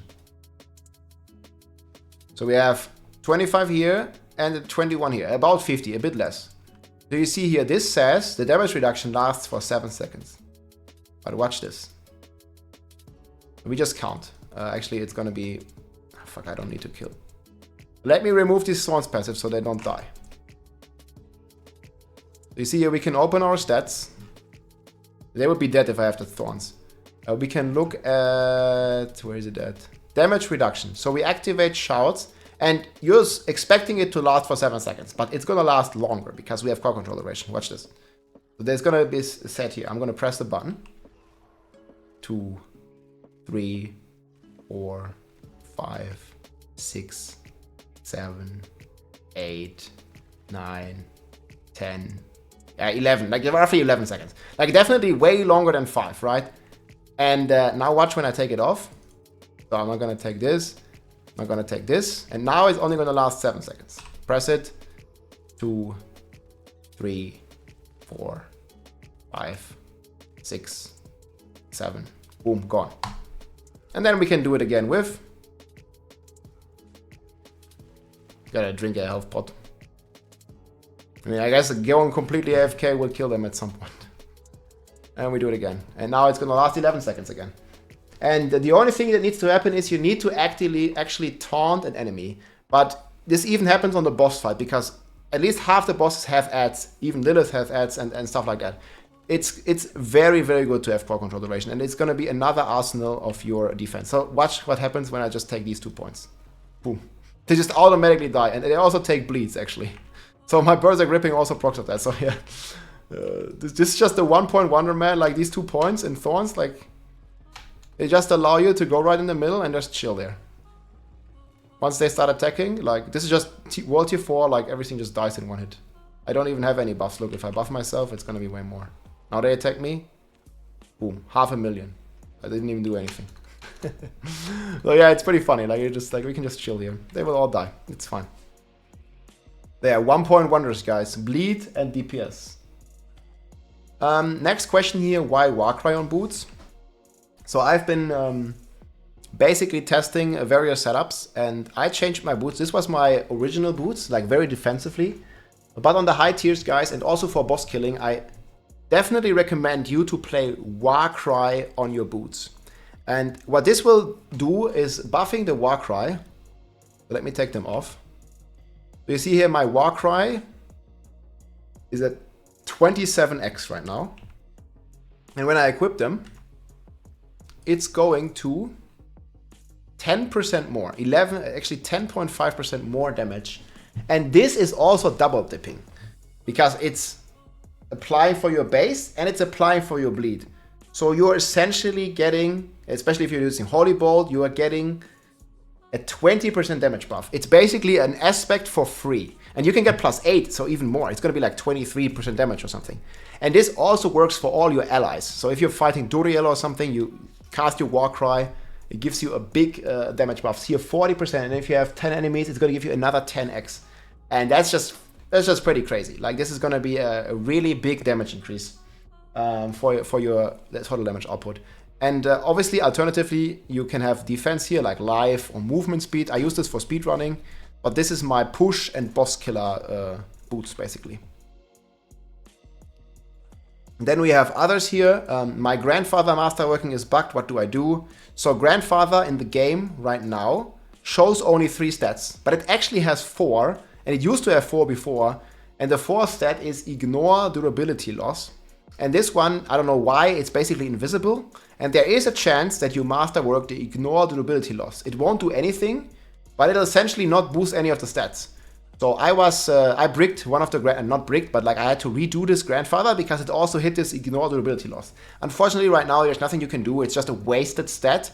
So we have 25 here and 21 here, about 50, a bit less. So you see here, this says the damage reduction lasts for 7 seconds. But watch this. We just count. Actually, it's gonna be, fuck, I don't need to kill. Let me remove these Thorns passive so they don't die. You see here, we can open our stats. They would be dead if I have the Thorns. We can look at, where is it at? Damage reduction. So we activate Shouts, and you're expecting it to last for 7 seconds, but it's gonna last longer because we have crowd control duration. Watch this. So there's gonna be set here. I'm gonna press the button. 2, 3, 4, 5, 6, 7, 8, 9, 10, 11, like roughly 11 seconds. Like definitely way longer than 5, right? And now watch when I take it off. So I'm not gonna take this, I'm gonna take this, and now it's only gonna last 7 seconds. Press it, 2, 3, 4, 5, 6, 7, boom, gone. And then we can do it again with, gotta drink a health pot. I mean, I guess going completely AFK will kill them at some point. And we do it again. And now it's gonna last 11 seconds again. And the only thing that needs to happen is you need to actually taunt an enemy. But this even happens on the boss fight because at least half the bosses have ads, even Lilith has ads and stuff like that. It's very, very good to have crowd control duration, and it's gonna be another arsenal of your defense. So watch what happens when I just take these 2 points. Boom. They just automatically die, and they also take bleeds, actually. So my Berserk Ripping also procs at that, so yeah. This is just a 1 point wonder, man. Like these 2 points in Thorns, like, they just allow you to go right in the middle and just chill there. Once they start attacking, like, this is just World Tier 4, like, everything just dies in 1 hit. I don't even have any buffs. Look, if I buff myself, it's gonna be way more. Now they attack me, boom, 500,000. I didn't even do anything. So yeah, it's pretty funny. Like, you're just like, we can just chill here. They will all die. It's fine. There, 1 point wonders, guys. Bleed and DPS. Next question here: why Warcry on boots? So I've been basically testing various setups, and I changed my boots. This was my original boots, like very defensively. But on the high tiers, guys, and also for boss killing, I definitely recommend you to play Warcry on your boots. And what this will do is buffing the Warcry. Let me take them off. So you see here my Warcry is at 27x right now. And when I equip them, it's going to 10% more, actually 10.5% more damage. And this is also double dipping because it's applying for your base and it's applying for your bleed. So you're essentially getting, especially if you're using Holy Bolt, you are getting a 20% damage buff. It's basically an aspect for free. And you can get +8, so even more. It's going to be like 23% damage or something. And this also works for all your allies. So if you're fighting Duriel or something, you cast your Warcry, it gives you a big damage buff. Here 40%, and if you have 10 enemies, it's going to give you another 10x. And that's just pretty crazy. Like this is going to be a really big damage increase for your total damage output. And obviously, alternatively, you can have defense here, like life or movement speed. I use this for speed running, but this is my push and boss killer boots, basically. Then we have others here. My grandfather masterworking is bugged. What do I do? So grandfather in the game right now shows only 3 stats, but it actually has 4, and it used to have 4 before. And the 4th stat is ignore durability loss. And this one, I don't know why, it's basically invisible. And there is a chance that you masterwork the ignore durability loss. It won't do anything, but it'll essentially not boost any of the stats. So I bricked one of the, not bricked, but like I had to redo this grandfather because it also hit this ignore durability loss. Unfortunately, right now, there's nothing you can do. It's just a wasted stat.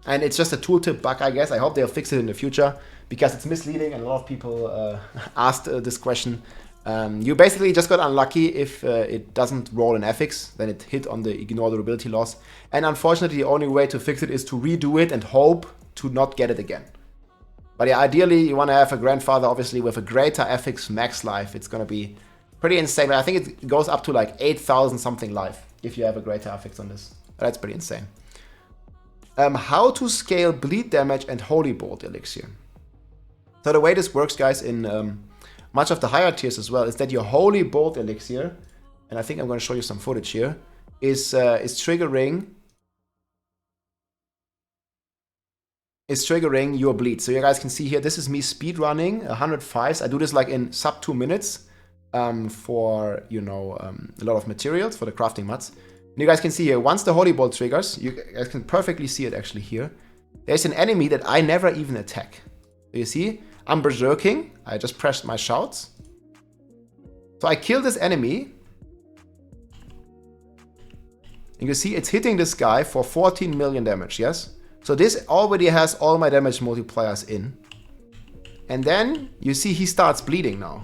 And it's just a tooltip bug, I guess. I hope they'll fix it in the future because it's misleading and a lot of people asked this question. You basically just got unlucky if it doesn't roll an affix, then it hit on the ignore durability loss. And unfortunately, the only way to fix it is to redo it and hope to not get it again. But yeah, ideally, you want to have a grandfather, obviously, with a greater affix max life. It's going to be pretty insane. I think it goes up to like 8,000 something life if you have a greater affix on this. That's pretty insane. How to scale bleed damage and Holy Bolt Elixir. So the way this works, guys, in much of the higher tiers as well, is that your Holy Bolt Elixir, and I think I'm going to show you some footage here, is triggering your bleed. So you guys can see here, this is me speedrunning 105s. I do this like in sub 2 minutes for, you know, a lot of materials for the crafting mats. And you guys can see here, once the Holy Bolt triggers, you guys can perfectly see it actually here. There's an enemy that I never even attack. You see, I'm berserking. I just pressed my shouts. So I kill this enemy. And you see it's hitting this guy for 14 million damage, yes? So this already has all my damage multipliers in. And then you see he starts bleeding now.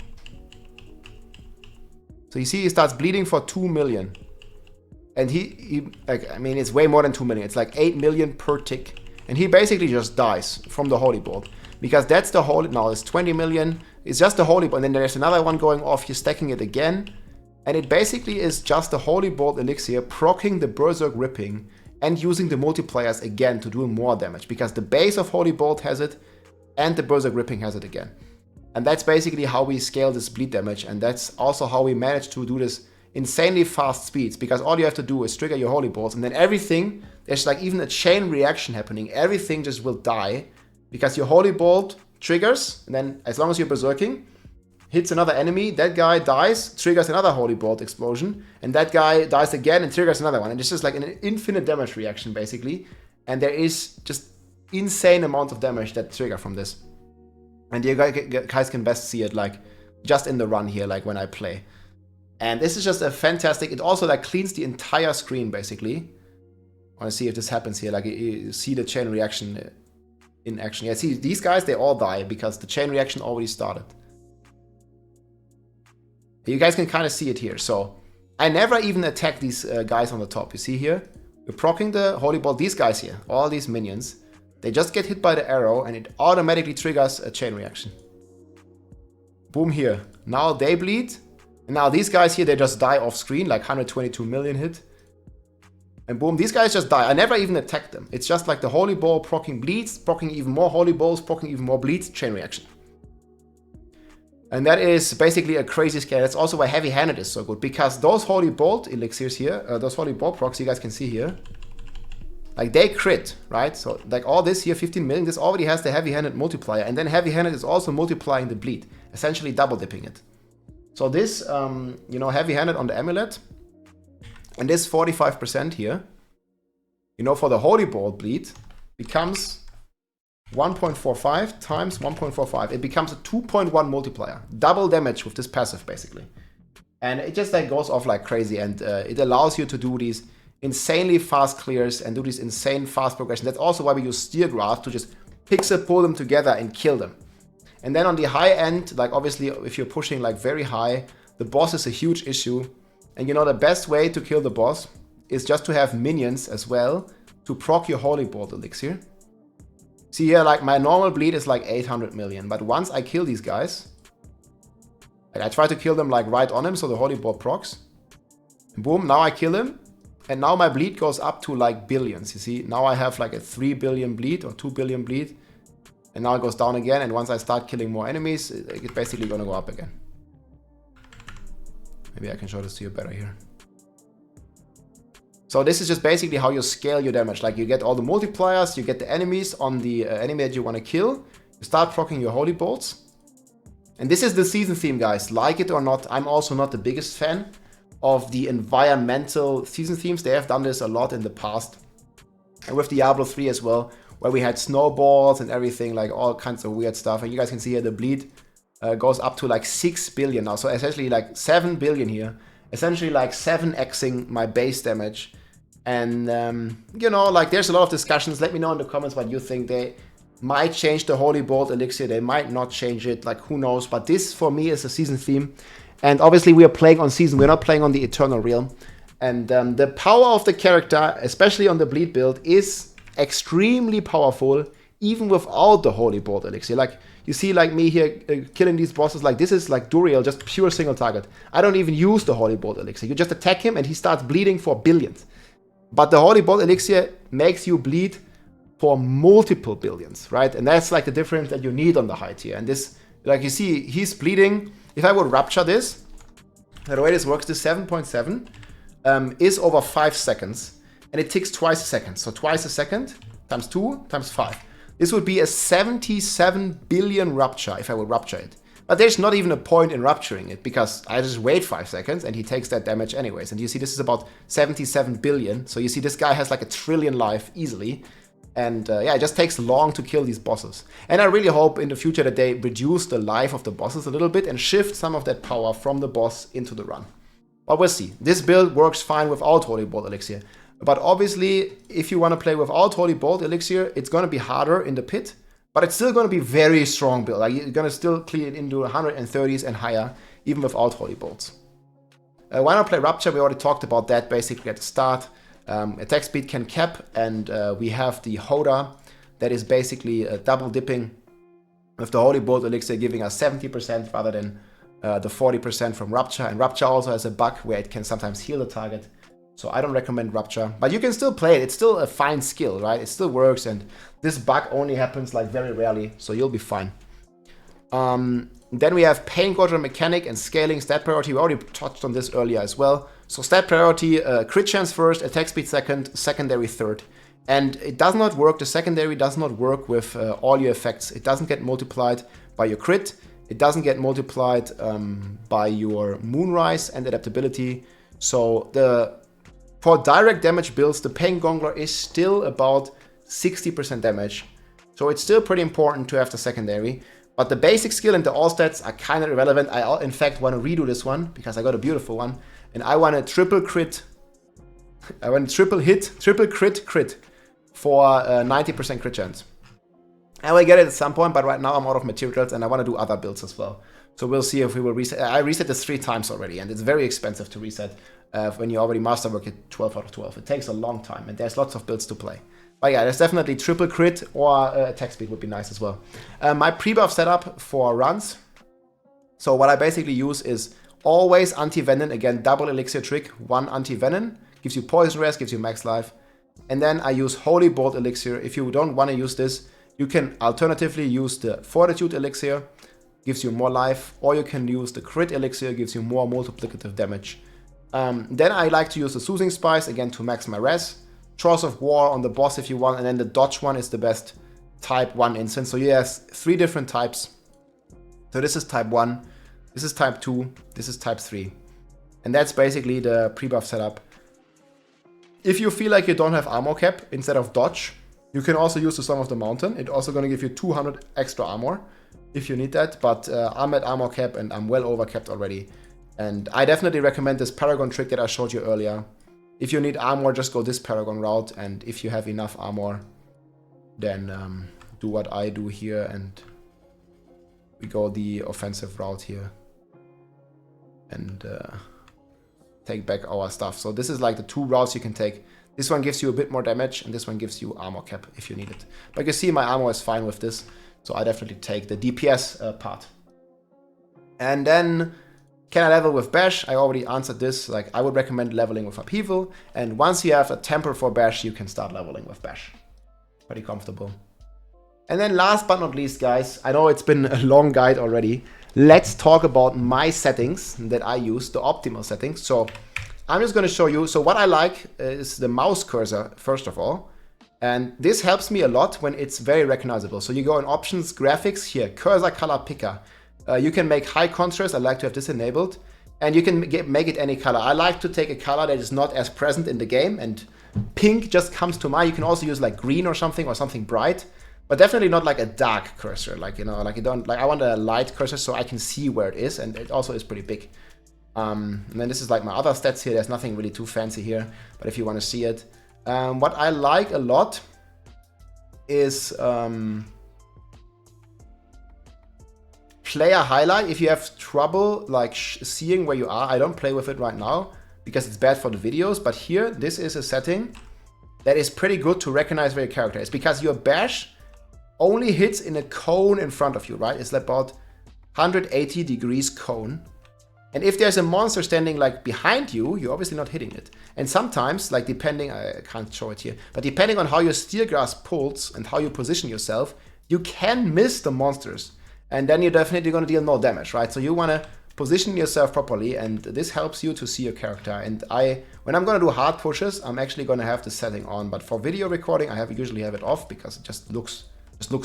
So you see he starts bleeding for 2 million. And he like, I mean, it's way more than 2 million. It's like 8 million per tick. And he basically just dies from the Holy Bolt. Because that's the Holy, no, it's 20 million. It's just the Holy Bolt. And then there's another one going off. You're stacking it again. And it basically is just the Holy Bolt Elixir proccing the Berserk Ripping and using the multipliers again to do more damage. Because the base of Holy Bolt has it and the Berserk Ripping has it again. And that's basically how we scale this bleed damage. And that's also how we manage to do this insanely fast speeds. Because all you have to do is trigger your Holy Bolts. And then everything, there's like even a chain reaction happening. Everything just will die. Because your Holy Bolt triggers, and then as long as you're berserking, hits another enemy, that guy dies, triggers another Holy Bolt explosion, and that guy dies again and triggers another one. And it's just like an infinite damage reaction, basically. And there is just insane amount of damage that trigger from this. And you guys can best see it like just in the run here, like when I play. And this is just a fantastic, it also like cleans the entire screen, basically. I want to see if this happens here, like you see the chain reaction in action. Yeah, see, these guys, they all die because the chain reaction already started. You guys can kind of see it here. So I never even attack these guys on the top. You see here? We're proccing the Holy Bolt. These guys here, all these minions, they just get hit by the arrow and it automatically triggers a chain reaction. Boom here. Now they bleed. And now these guys here, they just die off screen, like 122 million hit. And boom, these guys just die. I never even attacked them. It's just like the Holy Bolt proccing bleeds, proccing even more Holy Bolts, proccing even more bleeds, chain reaction. And that is basically a crazy scale. That's also why heavy-handed is so good, because those Holy Bolt Elixirs here, those Holy Bolt procs you guys can see here, like they crit, right? So like all this here, 15 million, this already has the heavy-handed multiplier, and then heavy-handed is also multiplying the bleed, essentially double dipping it. So this, you know, heavy-handed on the amulet, and this 45% here, you know, for the Holy Bolt bleed, becomes 1.45 times 1.45. It becomes a 2.1 multiplier. Double damage with this passive, basically. And it just like goes off like crazy, and it allows you to do these insanely fast clears and do these insane fast progression. That's also why we use Steel Grasp to just pixel pull them together and kill them. And then on the high end, like obviously if you're pushing like very high, the boss is a huge issue. And you know, the best way to kill the boss is just to have minions as well to proc your Holy Bolt Elixir. See here, like my normal bleed is like 800 million, but once I kill these guys, like I try to kill them like right on him, so the Holy Bolt procs. And boom, now I kill him, and now my bleed goes up to like billions, you see? Now I have like a 3 billion bleed or 2 billion bleed, and now it goes down again, and once I start killing more enemies, it's basically gonna go up again. Maybe I can show this to you better here. So this is just basically how you scale your damage. Like you get all the multipliers, you get the enemies on the enemy that you want to kill. You start proccing your Holy Bolts. And this is the season theme, guys. Like it or not, I'm also not the biggest fan of the environmental season themes. They have done this a lot in the past. And with Diablo 3 as well, where we had snowballs and everything, like all kinds of weird stuff. And you guys can see here the bleed goes up to like 6 billion now. So essentially like 7 billion here. Essentially like 7xing my base damage. And, you know, like there's a lot of discussions. Let me know in the comments what you think. They might change the Holy Bolt Elixir. They might not change it. Like, who knows? But this, for me, is a season theme. And obviously, we are playing on season. We're not playing on the Eternal Realm. And the power of the character, especially on the Bleed build, is extremely powerful, even without the Holy Bolt Elixir. Like, you see, like me here, killing these bosses, like this is like Duriel, just pure single target. I don't even use the Holy Bolt Elixir. You just attack him and he starts bleeding for billions. But the Holy Bolt Elixir makes you bleed for multiple billions, right? And that's like the difference that you need on the high tier. And this, like you see, he's bleeding. If I would Rupture this, the way this works, this 7.7 is over 5 seconds. And it ticks twice a second. So twice a second, times 2, times 5. This would be a 77 billion Rupture if I would Rupture it. But there's not even a point in rupturing it, because I just wait 5 seconds and he takes that damage anyways. And you see this is about 77 billion. So you see this guy has like 1 trillion life easily. And yeah, it just takes long to kill these bosses. And I really hope in the future that they reduce the life of the bosses a little bit and shift some of that power from the boss into the run. But we'll see. This build works fine without Holy Bolt Elixir. But obviously, if you want to play without Holy Bolt Elixir, it's going to be harder in the pit. But it's still going to be very strong build. Like, you're going to still clean it into 130s and higher, even without Holy Bolts. Why not play Rupture? We already talked about that basically at the start. Attack speed can cap, and we have the HotA that is basically double dipping with the Holy Bolt Elixir, giving us 70% rather than the 40% from Rupture. And Rupture also has a bug where it can sometimes heal the target. So I don't recommend Rupture, but you can still play it. It's still a fine skill, right? It still works, and this bug only happens like very rarely, so you'll be fine. Then we have Paingorger mechanic and scaling stat priority. We already touched on this earlier as well. So stat priority, crit chance first, attack speed second, secondary third. And it does not work, the secondary does not work with all your effects. It doesn't get multiplied by your crit. It doesn't get multiplied by your Moonrise and adaptability. So for direct damage builds, the Paingorger is still about 60% damage. So it's still pretty important to have the secondary. But the basic skill and the all stats are kind of irrelevant. I, in fact, want to redo this one because I got a beautiful one. And I want a triple crit. I want a triple hit, triple crit for 90% crit chance. I will get it at some point, but right now I'm out of materials and I want to do other builds as well. So we'll see if we will reset. I reset this 3 times already, and it's very expensive to reset when you already masterwork at 12 out of 12. It takes a long time, and there's lots of builds to play. But yeah, there's definitely triple crit or attack speed would be nice as well. My pre-buff setup for runs. So what I basically use is always anti-venom. Again, double elixir trick, 1 anti-venom. gives you poison rest, gives you max life. And then I use Holy Bolt Elixir. If you don't want to use this, you can alternatively use the Fortitude Elixir, gives you more life, or you can use the Crit Elixir, gives you more multiplicative damage. Then I like to use the Soothing Spice, again to max my res. Chores of War on the boss if you want, and then the Dodge one is the best type 1 instance. So you have 3 different types. So this is type 1, this is type 2, this is type 3. And that's basically the pre-buff setup. If you feel like you don't have armor cap, instead of dodge, you can also use the Song of the Mountain. It's also going to give you 200 extra armor if you need that. But I'm at armor cap and I'm well over capped already. And I definitely recommend this Paragon trick that I showed you earlier. If you need armor, just go this Paragon route. And if you have enough armor, then do what I do here. And we go the offensive route here. And take back our stuff. So this is like the 2 routes you can take. This one gives you a bit more damage, and this one gives you armor cap if you need it. But you see my armor is fine with this, so I definitely take the DPS part. And then, can I level with Bash? I already answered this. Like, I would recommend leveling with Upheaval, and once you have a temper for Bash, you can start leveling with Bash. Pretty comfortable. And then last but not least, guys, I know it's been a long guide already. Let's talk about my settings that I use, the optimal settings. So I'm just going to show you. So what I like is the mouse cursor, first of all. And this helps me a lot when it's very recognizable. So you go in options, graphics, here, cursor color picker. You can make high contrast. I like to have this enabled. And you can make it any color. I like to take a color that is not as present in the game. And pink just comes to mind. You can also use like green or something bright. But definitely not like a dark cursor. Like, you know, like you don't, like I want a light cursor so I can see where it is. And it also is pretty big. And then this is like my other stats here. There's nothing really too fancy here, but if you want to see it. What I like a lot is player highlight. If you have trouble like seeing where you are, I don't play with it right now because it's bad for the videos, but here, this is a setting that is pretty good to recognize where your character is, because your bash only hits in a cone in front of you, right? It's about 180 degrees cone. And if there's a monster standing like behind you, you're obviously not hitting it. And sometimes, like depending, I can't show it here, but depending on how your steel grasp pulls and how you position yourself, you can miss the monsters. And then you're definitely going to deal more damage, right? So you want to position yourself properly, and this helps you to see your character. And when I'm going to do hard pushes, I'm actually going to have the setting on. But for video recording, I usually have it off because it just looks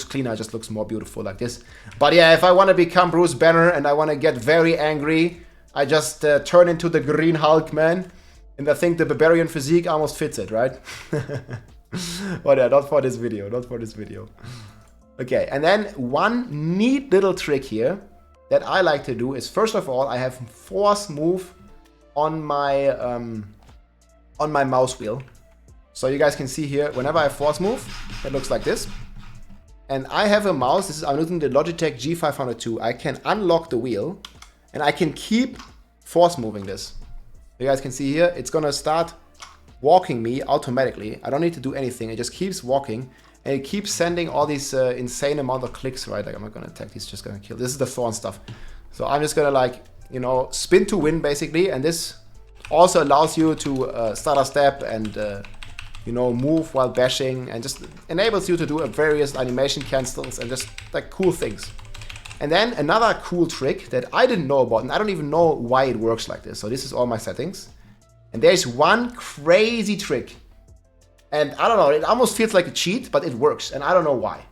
cleaner, it just looks more beautiful like this. But yeah, if I want to become Bruce Banner and I want to get very angry, I just turn into the Green Hulk, man. And I think the Barbarian physique almost fits it, right? But yeah, not for this video, not for this video. Okay, and then one neat little trick here that I like to do is, first of all, I have force move on my mouse wheel. So you guys can see here, whenever I force move, it looks like this. And I have a mouse, I'm using the Logitech G502. I can unlock the wheel, and I can keep force moving this. You guys can see here, it's gonna start walking me automatically. I don't need to do anything, it just keeps walking. And it keeps sending all these insane amount of clicks, right? Like, I'm not gonna attack, he's just gonna kill. This is the Thorns stuff. So I'm just gonna like, you know, spin to win basically. And this also allows you to start a step and, you know, move while bashing, and just enables you to do various animation cancels and just like cool things. And then another cool trick that I didn't know about, and I don't even know why it works like this. So this is all my settings. And there's one crazy trick. And I don't know, it almost feels like a cheat, but it works, and I don't know why.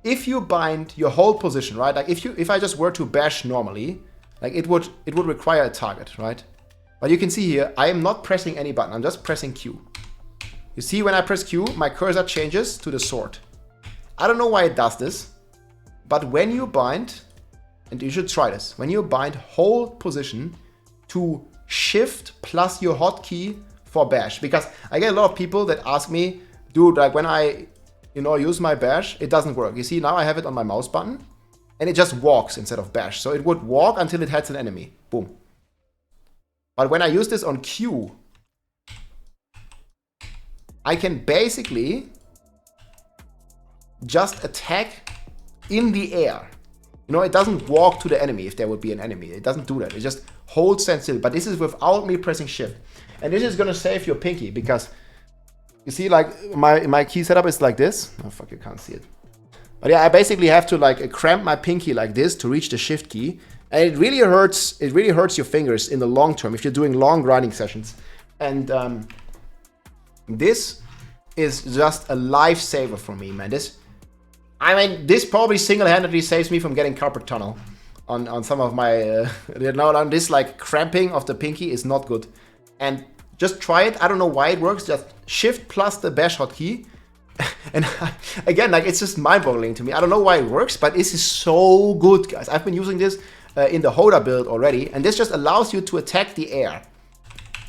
If you bind your whole position, right? Like if I just were to bash normally, like it would require a target, right? But you can see here, I am not pressing any button, I'm just pressing Q. You see when I press Q, my cursor changes to the sword. I don't know why it does this, but when you bind, and you should try this, when you bind hold position to shift plus your hotkey for bash, because I get a lot of people that ask me, dude, like when I, you know, use my bash, it doesn't work. You see, now I have it on my mouse button, and it just walks instead of bash. So it would walk until it hits an enemy. Boom. But when I use this on Q, I can basically just attack in the air. You know, it doesn't walk to the enemy if there would be an enemy. It doesn't do that. It just holds stand still. But this is without me pressing shift. And this is gonna save your pinky, because you see, like, my key setup is like this. Oh fuck, you can't see it. But yeah, I basically have to like cramp my pinky like this to reach the shift key. And it really hurts your fingers in the long term if you're doing long grinding sessions. And this is just a lifesaver for me, man. This probably single-handedly saves me from getting carpal tunnel on some of my, this like cramping of the pinky is not good. And just try it. I don't know why it works. Just shift plus the bash hotkey. And again, like, it's just mind-boggling to me. I don't know why it works, but this is so good, guys. I've been using this in the HotA build already, and this just allows you to attack the air.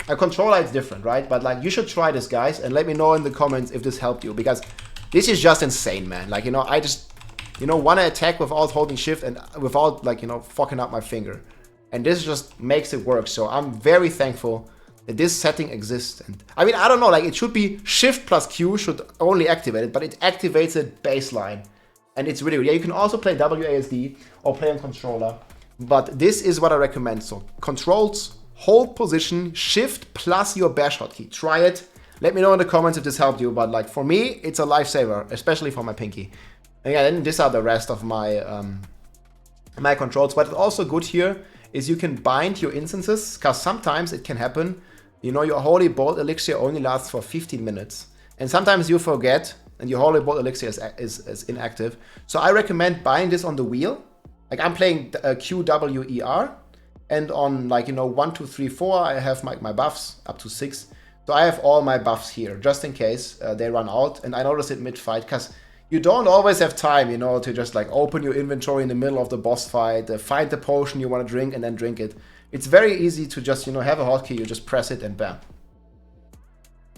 A controller is different, right? But like, you should try this, guys, and let me know in the comments if this helped you, because this is just insane, man. Like, I just, want to attack without holding shift and without, like, fucking up my finger. And this just makes it work. So I'm very thankful that this setting exists. And I mean, I don't know, like, it should be shift plus Q should only activate it, but it activates it baseline. And it's really good. Yeah, you can also play WASD or play on controller, but this is what I recommend. So controls, hold position, shift plus your bash hotkey. Try it. Let me know in the comments if this helped you, but like, for me, it's a lifesaver, especially for my pinky. And yeah, then these are the rest of my my controls. But also good here is you can bind your instances, because sometimes it can happen. Your Holy Bolt Elixir only lasts for 15 minutes. And sometimes you forget, and your Holy Bolt Elixir is inactive. So I recommend buying this on the wheel. Like, I'm playing QWER. And on, like, 1, 2, 3, 4, I have my buffs up to 6. So I have all my buffs here, just in case they run out. And I notice it mid-fight, because you don't always have time, to just like open your inventory in the middle of the boss fight, find the potion you want to drink, and then drink it. It's very easy to just, have a hotkey, you just press it and bam.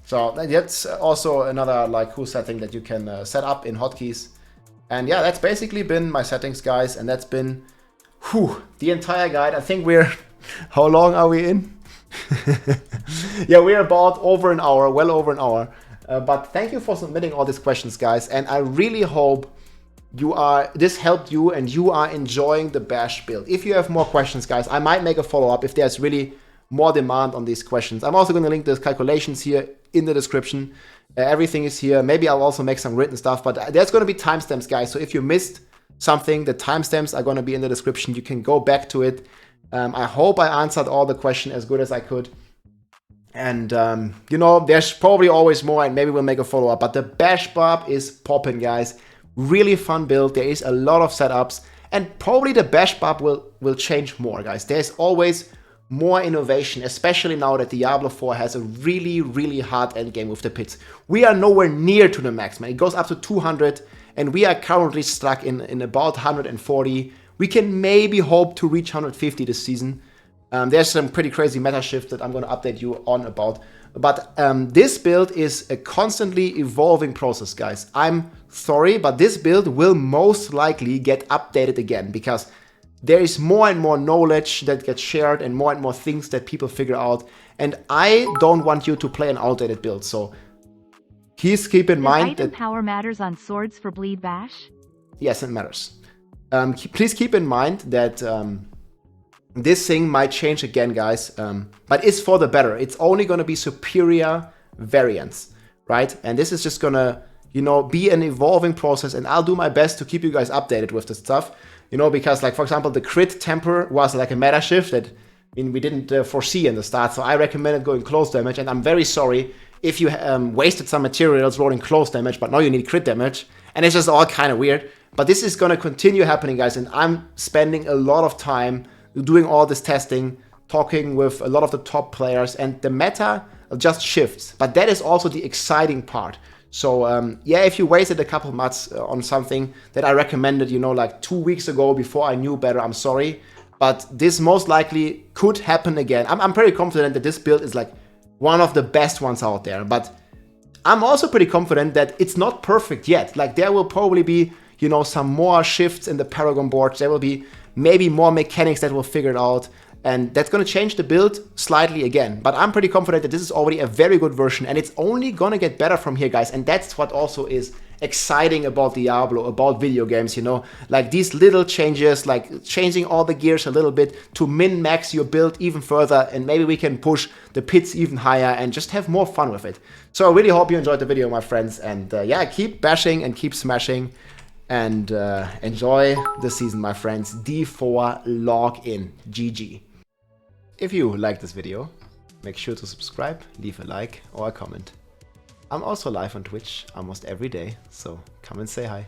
So that's also another like cool setting that you can set up in hotkeys. And yeah, that's basically been my settings, guys. And that's been the entire guide. I think we're, how long are we in? Yeah, we're about over an hour, well over an hour. But thank you for submitting all these questions, guys. And I really hope this helped you and you are enjoying the bash build. If you have more questions, guys, I might make a follow-up if there's really more demand on these questions. I'm also going to link the calculations here in the description. Everything is here. Maybe I'll also make some written stuff, but there's going to be timestamps, guys. So if you missed something, the timestamps are going to be in the description. You can go back to it. I hope I answered all the questions as good as I could. And, there's probably always more, and maybe we'll make a follow-up. But the Bash Barb is popping, guys. Really fun build. There is a lot of setups. And probably the Bash Barb will change more, guys. There's always more innovation, especially now that Diablo 4 has a really, really hard endgame with the pits. We are nowhere near to the max, man. It goes up to 200, and we are currently stuck in about 140. We can maybe hope to reach 150 this season. There's some pretty crazy meta shift that I'm going to update you on about. But this build is a constantly evolving process, guys. I'm sorry, but this build will most likely get updated again, because there is more and more knowledge that gets shared and more things that people figure out. And I don't want you to play an outdated build. So please keep in mind that power matters on swords for bleed bash. Yes, it matters. Please keep in mind that this thing might change again, guys, but it's for the better. It's only going to be superior variants, right? And this is just going to, be an evolving process, and I'll do my best to keep you guys updated with this stuff, because, like, for example, the crit temper was like a meta shift that we didn't foresee in the start, so I recommended going close damage, and I'm very sorry if you wasted some materials rolling close damage, but now you need crit damage, and it's just all kind of weird. But this is going to continue happening, guys, and I'm spending a lot of time doing all this testing, talking with a lot of the top players, and the meta just shifts. But that is also the exciting part. So yeah, if you wasted a couple months on something that I recommended, like 2 weeks ago before I knew better, I'm sorry. But this most likely could happen again. I'm pretty confident that this build is like one of the best ones out there. But I'm also pretty confident that it's not perfect yet. Like, there will probably be, some more shifts in the Paragon boards. There will be maybe more mechanics that will figure it out. And that's going to change the build slightly again. But I'm pretty confident that this is already a very good version, and it's only going to get better from here, guys. And that's what also is exciting about Diablo, about video games, you know, like these little changes, like changing all the gears a little bit to min-max your build even further, and maybe we can push the pits even higher and just have more fun with it. So I really hope you enjoyed the video, my friends, and yeah, keep bashing and keep smashing, and enjoy the season, my friends. D4 log in. GG. If you like this video, make sure to subscribe, leave a like or a comment. I'm also live on Twitch almost every day, so come and say hi.